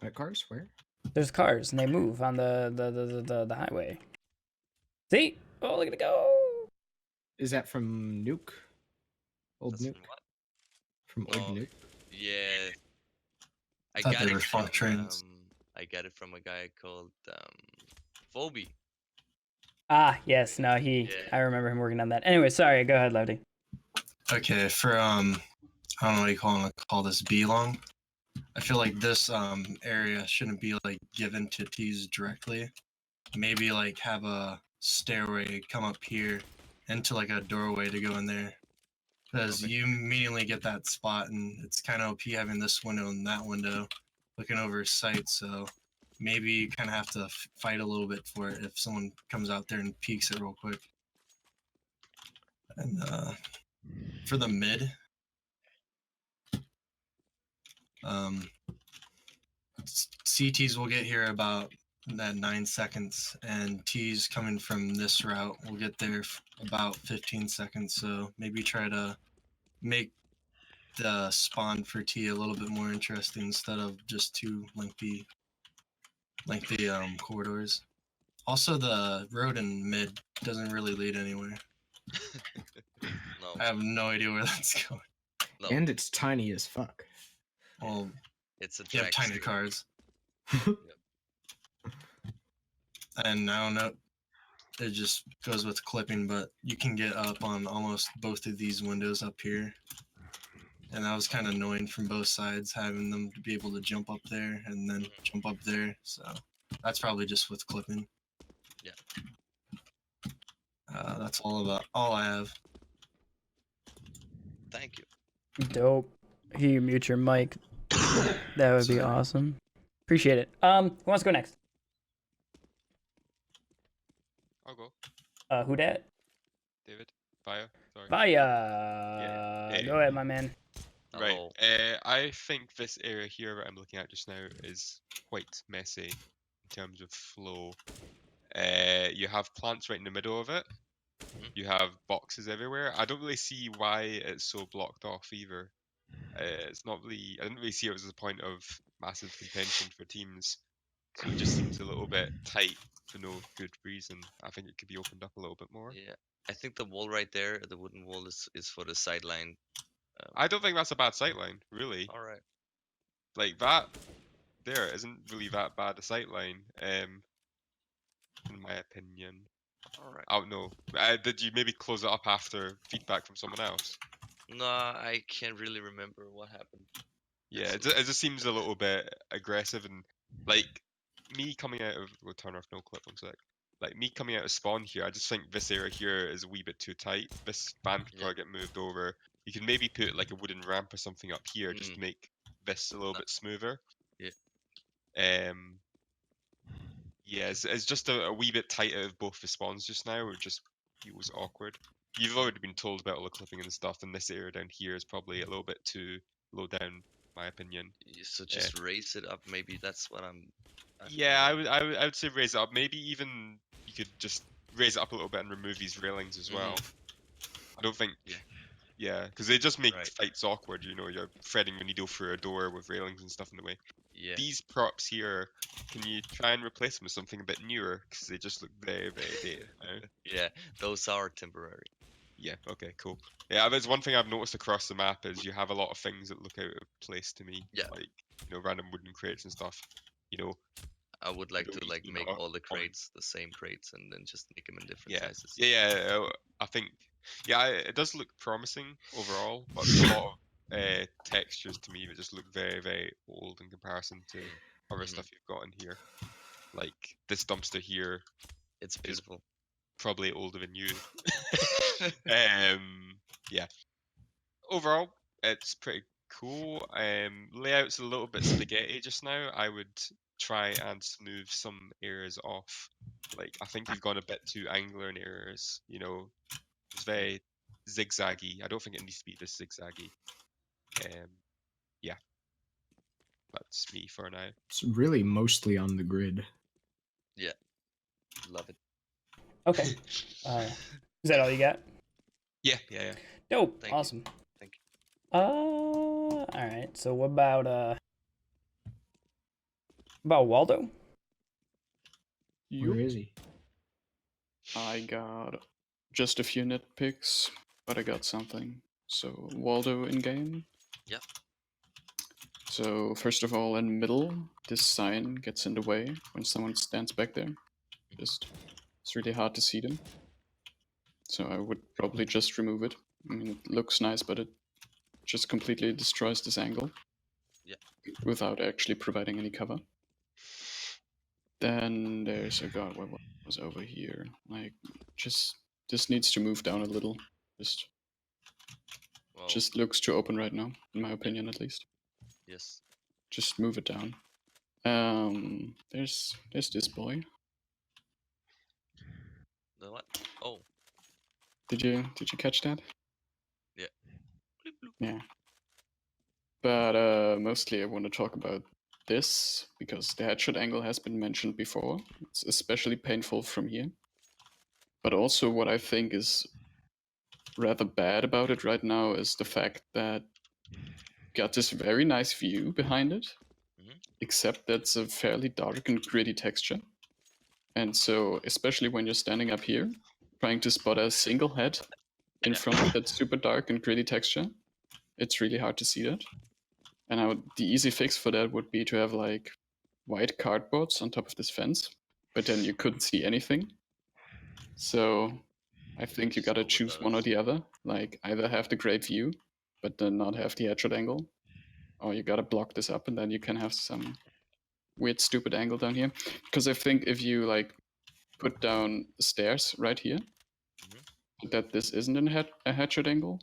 What cars? Where? There's cars and they move on the highway. See? Oh, look at it go. Is that from Nuke? Old That's Nuke? what? From Old No. Nuke? Yeah. I Thought got they it were from funk trains. I got it from a guy called Phoebe. Ah, yes, no, Yeah. I remember him working on that. Anyway, sorry, go ahead, Lefty. Okay, for I don't know what you call this B-long. I feel like this area shouldn't be like given to T's directly. Maybe like have a stairway come up here into like a doorway to go in there. Because you immediately get that spot, and it's kind of OP having this window and that window looking over sight, so maybe you kind of have to fight a little bit for it if someone comes out there and peeks it real quick. And for the mid, CTs will get here about that 9 seconds, and T's coming from this route will get there about 15 seconds, so maybe try to make the spawn for T a little bit more interesting instead of just 2 lengthy corridors. Also, the road in mid doesn't really lead anywhere. No. I have no idea where that's going. No. And it's tiny as fuck. Well, It's a you have track tiny still. cars. Yep. And I don't know, it just goes with clipping, but you can get up on almost both of these windows up here. And that was kind of annoying from both sides, having them to be able to jump up there and then jump up there. So that's probably just with clipping. Yeah. That's all I have. Thank you. Dope. Can you mute your mic? That would be Sorry. awesome. Appreciate it. Who wants to go next? I'll go. Who dat? David. Fire. Sorry. Fire. Go ahead, my man. Right. Hello. I think this area here that I'm looking at just now is quite messy in terms of flow. You have plants right in the middle of it. You have boxes everywhere. I don't really see why it's so blocked off either. It's not really. I didn't really see it as a point of massive contention for teams. So it just seems a little bit tight for no good reason. I think it could be opened up a little bit more. Yeah. I think the wall right there, the wooden wall, is for the sideline. I don't think that's a bad sightline, really. All right. Like that there isn't really that bad a sightline, in my opinion. All right. I don't know. Did you maybe close it up after feedback from someone else? No, I can't really remember what happened. Yeah, it just seems a little bit aggressive, and like me coming out of, we'll turn off no clip 1 sec. Like me coming out of spawn here, I just think this area here is a wee bit too tight. This van could probably get moved over. You can maybe put like a wooden ramp or something up here just to make this a little bit smoother. Yeah. Yeah, it's just a wee bit tight out of both the spawns just now. It just feels awkward. You've already been told about all the clipping and stuff, and this area down here is probably a little bit too low down, in my opinion. So just raise it up. Maybe that's what I'm. Yeah, I would say raise it up. Maybe even you could just raise it up a little bit and remove these railings as well. I don't think. Yeah, because they just make fights awkward. You know, you're threading a needle through a door with railings and stuff in the way. Yeah. These props here, can you try and replace them with something a bit newer? Because they just look very, very dated now. Yeah, those are temporary. Yeah, okay, cool. Yeah, there's one thing I've noticed across the map is you have a lot of things that look out of place to me. Yeah. Like, you know, random wooden crates and stuff. You know. I would like to you make know, all the crates the same crates and then just make them in different Yeah. sizes. Yeah, I think, yeah, it does look promising overall, but there's a lot of textures to me that just look very, very old in comparison to other stuff you've got in here. Like this dumpster here. It's beautiful. Probably older than you. Yeah. Overall, it's pretty cool. Layout's a little bit spaghetti just now. I would try and smooth some areas off. Like I think you've gone a bit too angular in areas. You know, it's very zigzaggy. I don't think it needs to be this zigzaggy. Yeah, that's me for now. It's really mostly on the grid. Yeah, love it. Okay. Is that all you got? Yeah. Dope. Thank awesome. You. Thank you. All right. So what about Waldo? Where is he? I got just a few nitpicks, but I got something. So Waldo in game. Yep. So first of all, in middle, this sign gets in the way when someone stands back there. It's really hard to see them. So I would probably just remove it. I mean, it looks nice, but it just completely destroys this angle. Yeah. Without actually providing any cover. Then there's a god, what was over here? Like, this needs to move down a little. Just looks too open right now, in my opinion, at least. Yes. Just move it down. There's this boy. The what? Oh. Did you catch that? Yeah. Yeah. But mostly I want to talk about this because the headshot angle has been mentioned before. It's especially painful from here. But also what I think is rather bad about it right now is the fact that got this very nice view behind it, except that's a fairly dark and gritty texture. And so, especially when you're standing up here, trying to spot a single head in front of that super dark and gritty texture, it's really hard to see that. And the easy fix for that would be to have like white cardboards on top of this fence, but then you couldn't see anything. So I think you gotta choose one or the other. Like either have the great view, but then not have the headshot angle, or you gotta block this up and then you can have some weird stupid angle down here. Because I think if you like put down the stairs right here, that this isn't a headshot angle,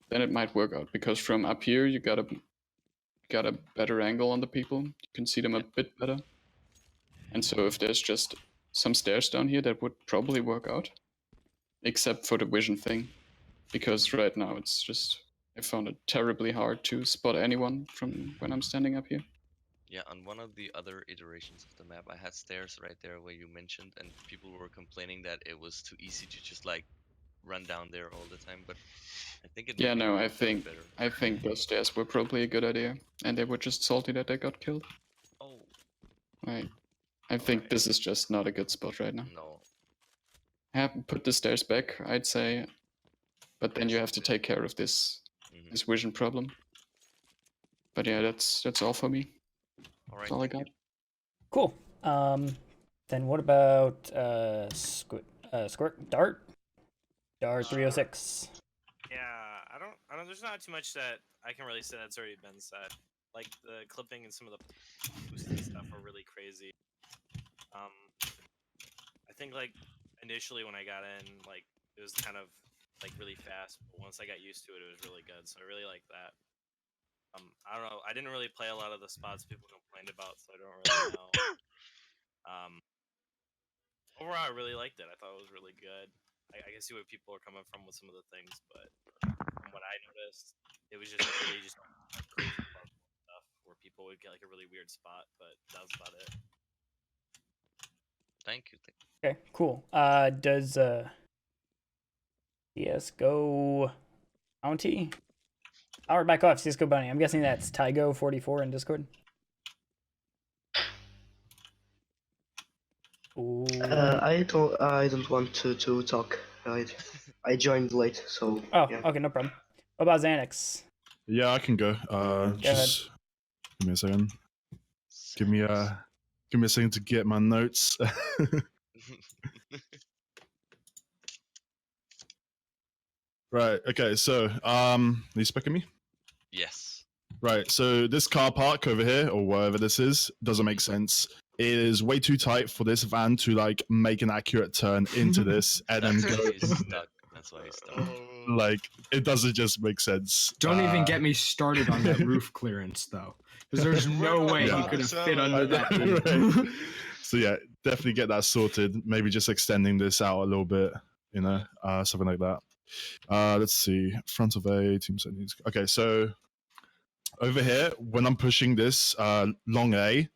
then it might work out. Because from up here you got a better angle on the people. You can see them a bit better. And so if there's just some stairs down here, that would probably work out. Except for the vision thing. Because right now it's just, I found it terribly hard to spot anyone from when I'm standing up here. Yeah, on one of the other iterations of the map, I had stairs right there where you mentioned, and people were complaining that it was too easy to just like run down there all the time. But I think it. Yeah, no, I think those stairs were probably a good idea, and they were just salty that they got killed. Oh. Right. I think this is just not a good spot right now. No. put the stairs back, I'd say. But then you have to take care of this vision problem. But yeah, that's all for me. All right, That's all I got. Cool. Then what about Squirt Dart? Dart 306. Yeah, I don't. There's not too much that I can really say that's already been said. Like the clipping and some of the boosts and stuff are really crazy. I think like initially when I got in, like it was kind of like really fast, but once I got used to it, it was really good. So I really like that. I don't know. I didn't really play a lot of the spots people complained about, so I don't really know. Overall, I really liked it. I thought it was really good. I can see where people are coming from with some of the things, but from what I noticed, it was just really just like crazy puzzle stuff where people would get like a really weird spot, but that was about it. Thank you. Okay, cool. Does CSGO Bounty? Powered back off, CSGO Bounty. I'm guessing that's Tygo44 in Discord. Ooh. I don't want to talk. I joined late, so. Oh, yeah. okay, no problem. What about Xanax? Yeah, I can go. Just give me a second. Give me a second to get my notes. Right. Okay. So, are you specking me? Yes. Right. So this car park over here, or wherever this is, doesn't make sense. It is way too tight for this van to like make an accurate turn into this and then That's go. why he's stuck. That's why he's stuck. Like it doesn't just make sense. Don't even get me started on that roof clearance though, because there's no way he could have fit under that. Right. So yeah, definitely get that sorted. Maybe just extending this out a little bit, you know, something like that. Let's see, front of A, team settings. Okay, so over here, when I'm pushing this long A,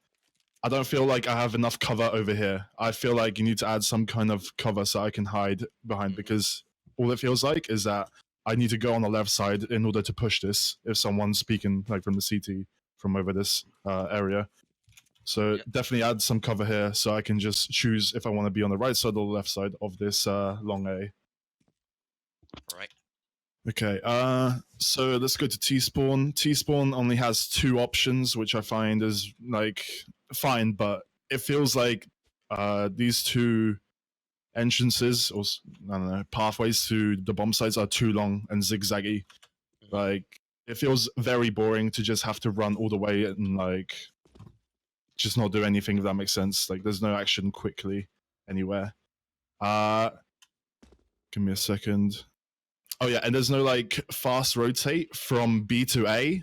I don't feel like I have enough cover over here. I feel like you need to add some kind of cover so I can hide behind, because all it feels like is that I need to go on the left side in order to push this if someone's speaking like from the CT from over this area. So definitely add some cover here so I can just choose if I want to be on the right side or the left side of this long A. Right. Okay, so let's go to T-Spawn. T-Spawn only has 2 options, which I find is like fine, but it feels like these 2 entrances or I don't know, pathways to the bomb sites are too long and zigzaggy. Like it feels very boring to just have to run all the way and like just not do anything, if that makes sense. Like there's no action quickly anywhere. Give me a second. Oh yeah, and there's no like fast rotate from B to A,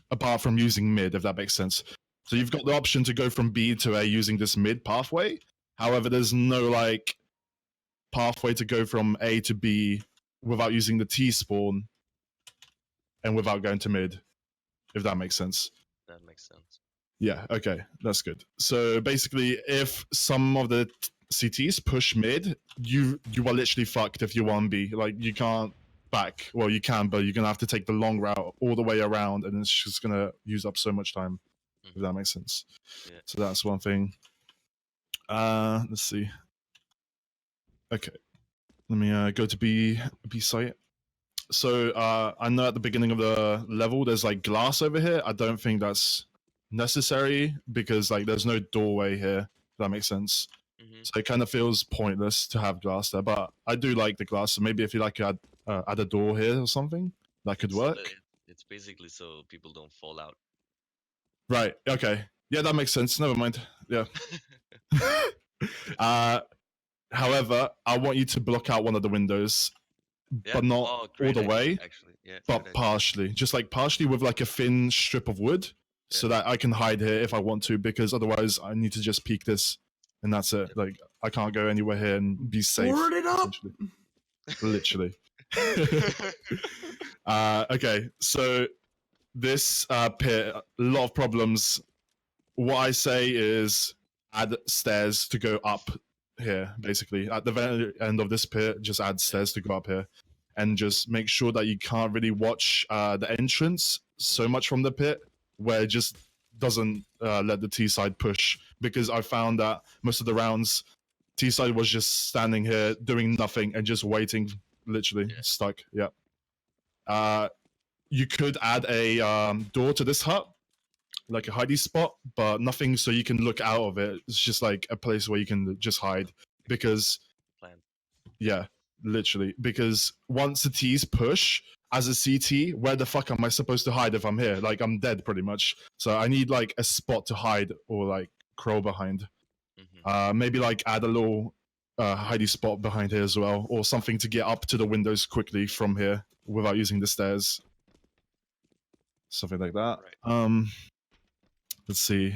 apart from using mid, if that makes sense. So you've got the option to go from B to A using this mid pathway. However, there's no like pathway to go from A to B without using the T-spawn and without going to mid, if that makes sense. That makes sense. Yeah, okay, that's good. So basically, if some of the CTs push mid, you are literally fucked if you want B. Like you can't back. Well, you can, but you're gonna have to take the long route all the way around, and it's just gonna use up so much time. If that makes sense. Yeah. So that's one thing. Let's see. Okay, let me go to B site. So I know at the beginning of the level there's like glass over here. I don't think that's necessary because like there's no doorway here. If that makes sense. So it kind of feels pointless to have glass there, but I do like the glass. So maybe if you like add a door here or something, that could work. It's basically so people don't fall out. Right. Okay. Yeah, that makes sense. Never mind. Yeah. However, I want you to block out one of the windows, but not all the way, but partially. Just like partially with like a thin strip of wood, so that I can hide here if I want to, because otherwise I need to just peek this, and that's it. Like I can't go anywhere here and be safe. Board it up. Literally. Okay, so this pit, a lot of problems. What I say is add stairs to go up here, basically. At the very end of this pit, just add stairs to go up here. And just make sure that you can't really watch the entrance so much from the pit, where it just doesn't let the T side push. Because I found that most of the rounds, T side was just standing here doing nothing and just waiting, literally stuck. Yeah. You could add a door to this hut, like a hidey spot, but nothing so you can look out of it. It's just like a place where you can just hide because, yeah, literally. Because once the T's push as a CT, where the fuck am I supposed to hide if I'm here? Like I'm dead pretty much. So I need like a spot to hide or like crawl behind. Maybe like add a little hidey spot behind here as well, or something to get up to the windows quickly from here without using the stairs. Something like that. Let's see.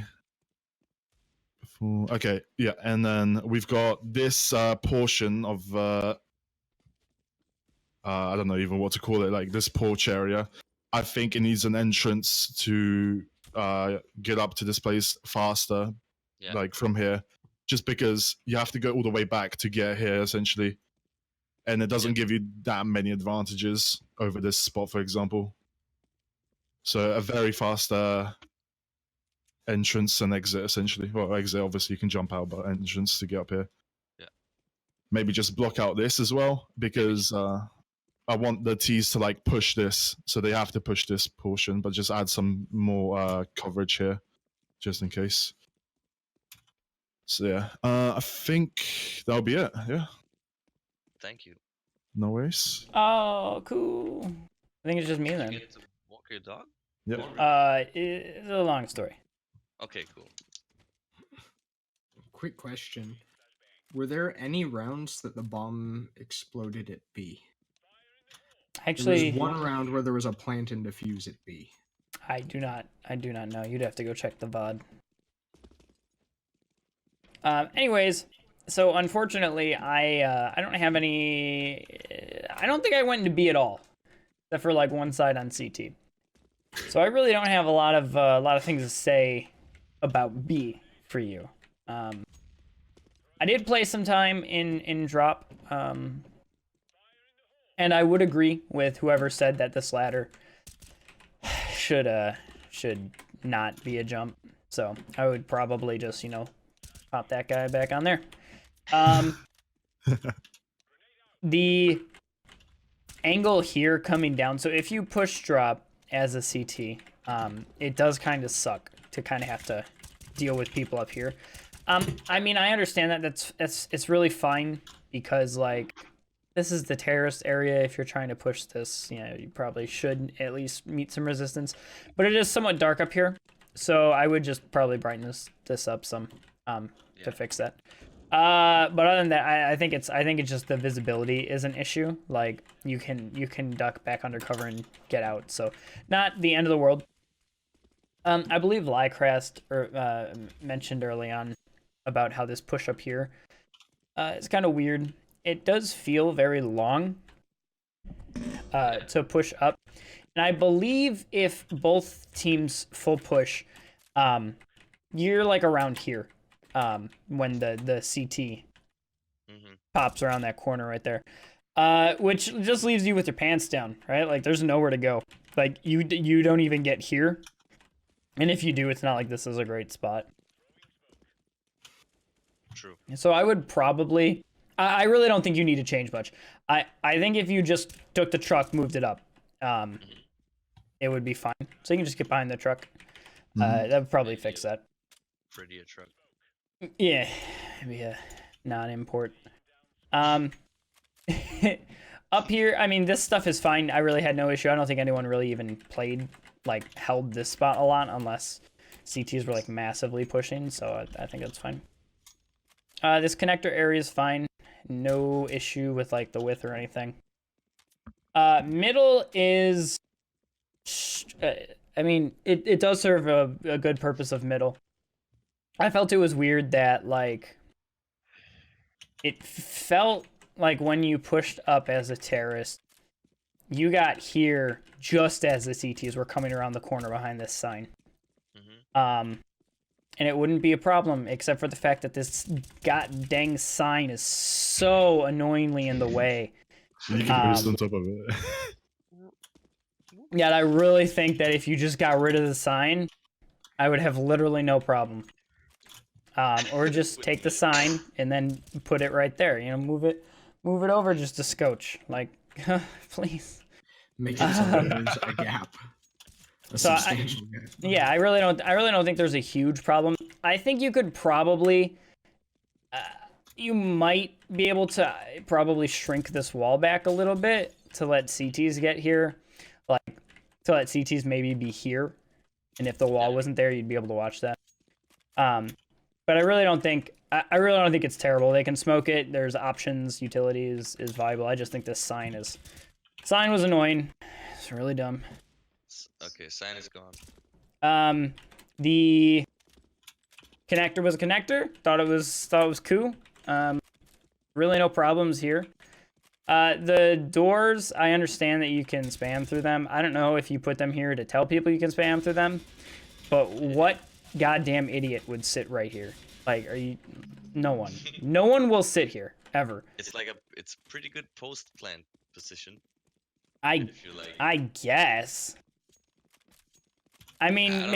Okay, yeah, and then we've got this portion of I don't know even what to call it, like this porch area. I think it needs an entrance to get up to this place faster, like from here, just because you have to go all the way back to get here essentially, and it doesn't give you that many advantages over this spot, for example. So a very fast entrance and exit essentially. Well, exit obviously you can jump out, but entrance to get up here. Yeah. Maybe just block out this as well because I want the T's to like push this, so they have to push this portion, but just add some more coverage here, just in case. So yeah, I think that'll be it. Yeah. Thank you. No worries. Oh, cool. I think it's just me then. You get to walk your dog? Yep. It's a long story. Okay, cool. Quick question. Were there any rounds that the bomb exploded at B? Actually, there was one round where there was a plant and defuse at B. I do not know. You'd have to go check the VOD. Anyways, so unfortunately, I don't have any. I don't think I went into B at all, except for like one side on CT. So I really don't have a lot of things to say about B for you. I did play some time in drop, and I would agree with whoever said that this ladder should not be a jump. So I would probably just pop that guy back on there. The angle here coming down. So if you push drop as a CT, it does kind of suck to kind of have to deal with people up here. I mean, I understand that it's really fine because like this is the terrorist area. If you're trying to push this, you probably should at least meet some resistance. But it is somewhat dark up here, so I would just probably brighten this up some to fix that. But other than that, I think it's just the visibility is an issue. Like you can duck back under cover and get out, so not the end of the world. I believe Lycrast mentioned early on about how this push up here is kind of weird. It does feel very long to push up, and I believe if both teams full push, you're like around here when the CT pops around that corner right there, which just leaves you with your pants down, right? Like there's nowhere to go. Like you don't even get here, and if you do, it's not like this is a great spot. True. So I would probably, I really don't think you need to change much. I think if you just took the truck, moved it up, it would be fine. So you can just get behind the truck. That would probably fix that. Prettier truck. Yeah, maybe a non-import. Up here, I mean, this stuff is fine. I really had no issue. I don't think anyone really even held this spot a lot unless CTs were like massively pushing. So I think that's fine. This connector area is fine. No issue with like the width or anything. Middle is, I mean, it does serve a good purpose of middle. I felt it was weird that like it felt like when you pushed up as a terrorist, you got here just as the CTs were coming around the corner behind this sign. And it wouldn't be a problem except for the fact that this god dang sign is so annoyingly in the way. You can boost on top of it. Yeah, I really think that if you just got rid of the sign, I would have literally no problem. Or just take the sign and then put it right there. You know, move it over just a scotch. Like, please. Make it so that there's a gap. A So substantial gap. yeah, I really don't think there's a huge problem. I think you could probably, you might be able to probably shrink this wall back a little bit to let CTs get here, like to let CTs maybe be here, and if the wall wasn't there, you'd be able to watch that. But I really don't think it's terrible. They can smoke it. There's options. Utilities is viable. I just think this sign was annoying. It's really dumb. Okay, sign is gone. The connector was a connector. Thought it was cool. Really no problems here. The doors, I understand that you can spam through them. I don't know if you put them here to tell people you can spam through them, but what goddamn idiot would sit right here? Like, no one will sit here ever. It's it's pretty good post plant position. I guess. I mean, I don't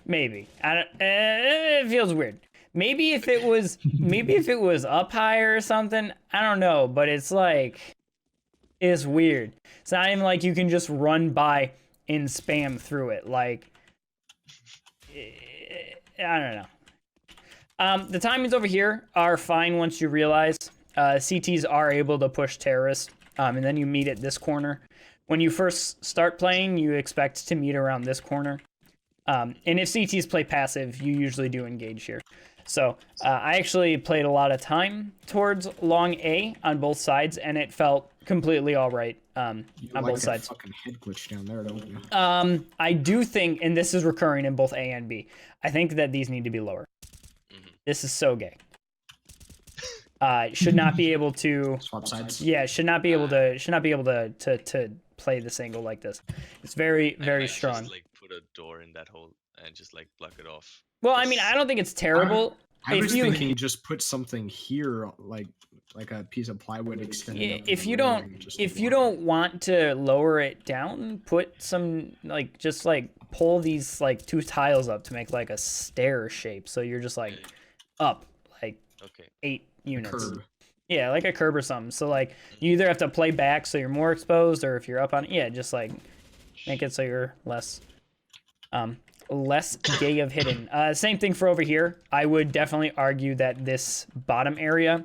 maybe. It feels weird. Maybe if it was up higher or something. I don't know, but it's like, it's weird. It's not even like you can just run by and spam through it. Like, I don't know. The timings over here are fine once you realize CTs are able to push terrorists, and then you meet at this corner. When you first start playing, you expect to meet around this corner. And if CTs play passive, you usually do engage here. So I actually played a lot of time towards long A on both sides, and it felt completely all right on both sides. Fucking head glitch down there, don't you? I do think, and this is recurring in both A and B, I think that these need to be lower. This is so gay. Should not be able to swap sides. Yeah, should not be able to play this angle like this. It's very strong. Just, like, put a door in that hole and just like block it off. Well, I mean, I don't think it's terrible. I was thinking just put something here, like a piece of plywood extended. Yeah, up if the you railing don't just if you don't want to lower it down, put some just pull these 2 tiles up to make like a stair shape. So you're just like up like 8 units. curb. Yeah, like a curb or something. So like you either have to play back so you're more exposed, or if you're up on it, yeah, just like make it so you're less gay of hidden. Same thing for over here. I would definitely argue that this bottom area,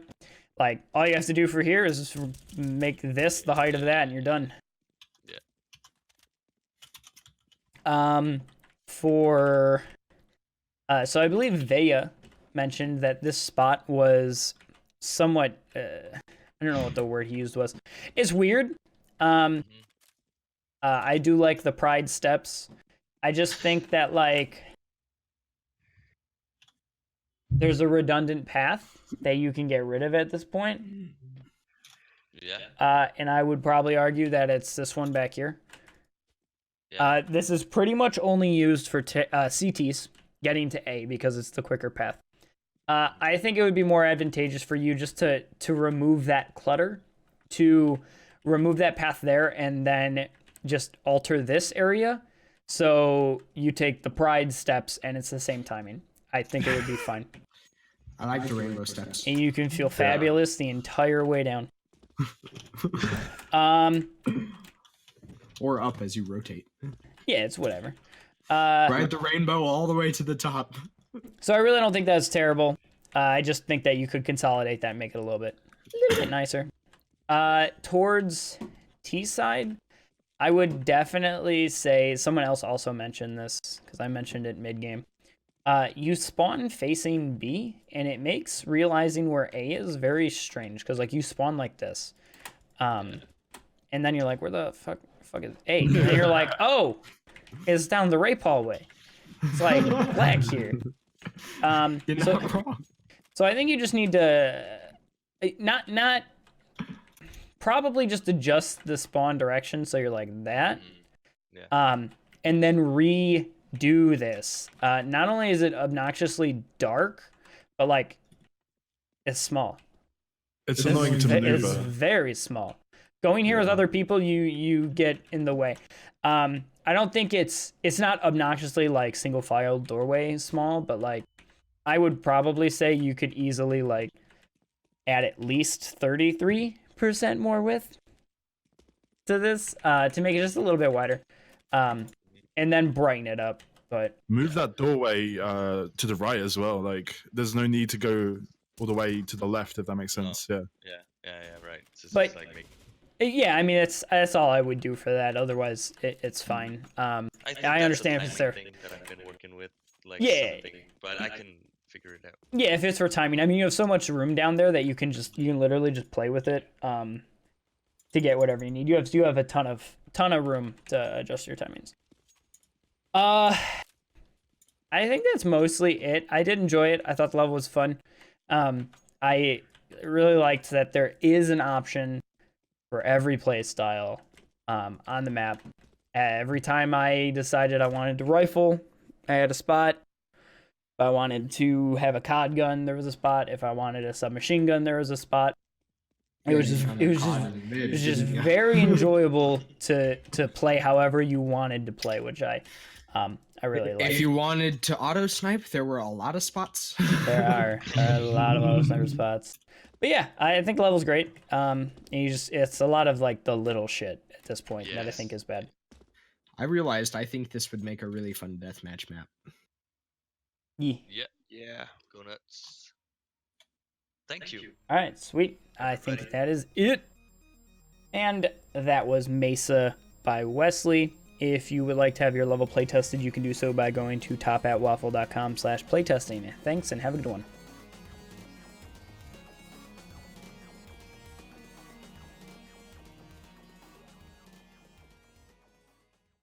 like all you have to do for here is just make this the height of that and you're done. Yeah. So I believe Vea mentioned that this spot was somewhat I don't know what the word he used was. It's weird. I do like the pride steps. I just think that there's a redundant path that you can get rid of at this point. Yeah. And I would probably argue that it's this one back here. Yeah. This is pretty much only used for CTs getting to A because it's the quicker path. I think it would be more advantageous for you just to remove that clutter, to remove that path there, and then just alter this area. So you take the pride steps and it's the same timing. I think it would be fine. I like the rainbow steps. And you can feel fabulous the entire way down. Or up as you rotate. Yeah, it's whatever. Ride the rainbow all the way to the top. So I really don't think that's terrible. I just think that you could consolidate that and make it a little bit nicer. Towards T side, I would definitely say, someone else also mentioned this, because I mentioned it mid-game. You spawn facing B, and it makes realizing where A is very strange, because you spawn like this. And then you're like, where the fuck is A? And then you're like, oh, it's down the rape hallway. It's like black here. You're not wrong. So I think you just need to not probably just adjust the spawn direction so you're like that. Yeah. And then redo this. Not only is it obnoxiously dark, but it's small. It's annoying to maneuver. It's very small. Going here with other people, you get in the way. I don't think it's not obnoxiously single file doorway small, but I would probably say you could easily like add at least 33% more width to this to make it just a little bit wider, and then brighten it up. But move that doorway to the right as well. Like, there's no need to go all the way to the left, if that makes sense. Yeah. Yeah, right. It's But- just like make. yeah, I mean that's all I would do for that. Otherwise, it's fine. I think I that's understand a if it's there. timing thing that I've been working with, like Yeah. something, but I can figure it out. Yeah, if it's for timing. I mean, you have so much room down there that you can literally just play with it to get whatever you need. You have a ton of room to adjust your timings. I think that's mostly it. I did enjoy it. I thought the level was fun. I really liked that there is an option for every play style on the map. Every time I decided I wanted to rifle, I had a spot. If I wanted to have a COD gun, there was a spot. If I wanted a submachine gun, there was a spot. It was just very enjoyable to play however you wanted to play, which I really like. If you wanted to auto snipe, there were a lot of spots. There are a lot of auto sniper spots. But yeah, I think the level's great. And it's a lot of like the little shit at this point that I think is bad. I realized I think this would make a really fun deathmatch map. Yeah. Go nuts. Thank you. All right, sweet. I think that is it. And that was Mesa by Wesley. If you would like to have your level playtested, you can do so by going to TopHATwaffle.com/playtesting. Thanks and have a good one.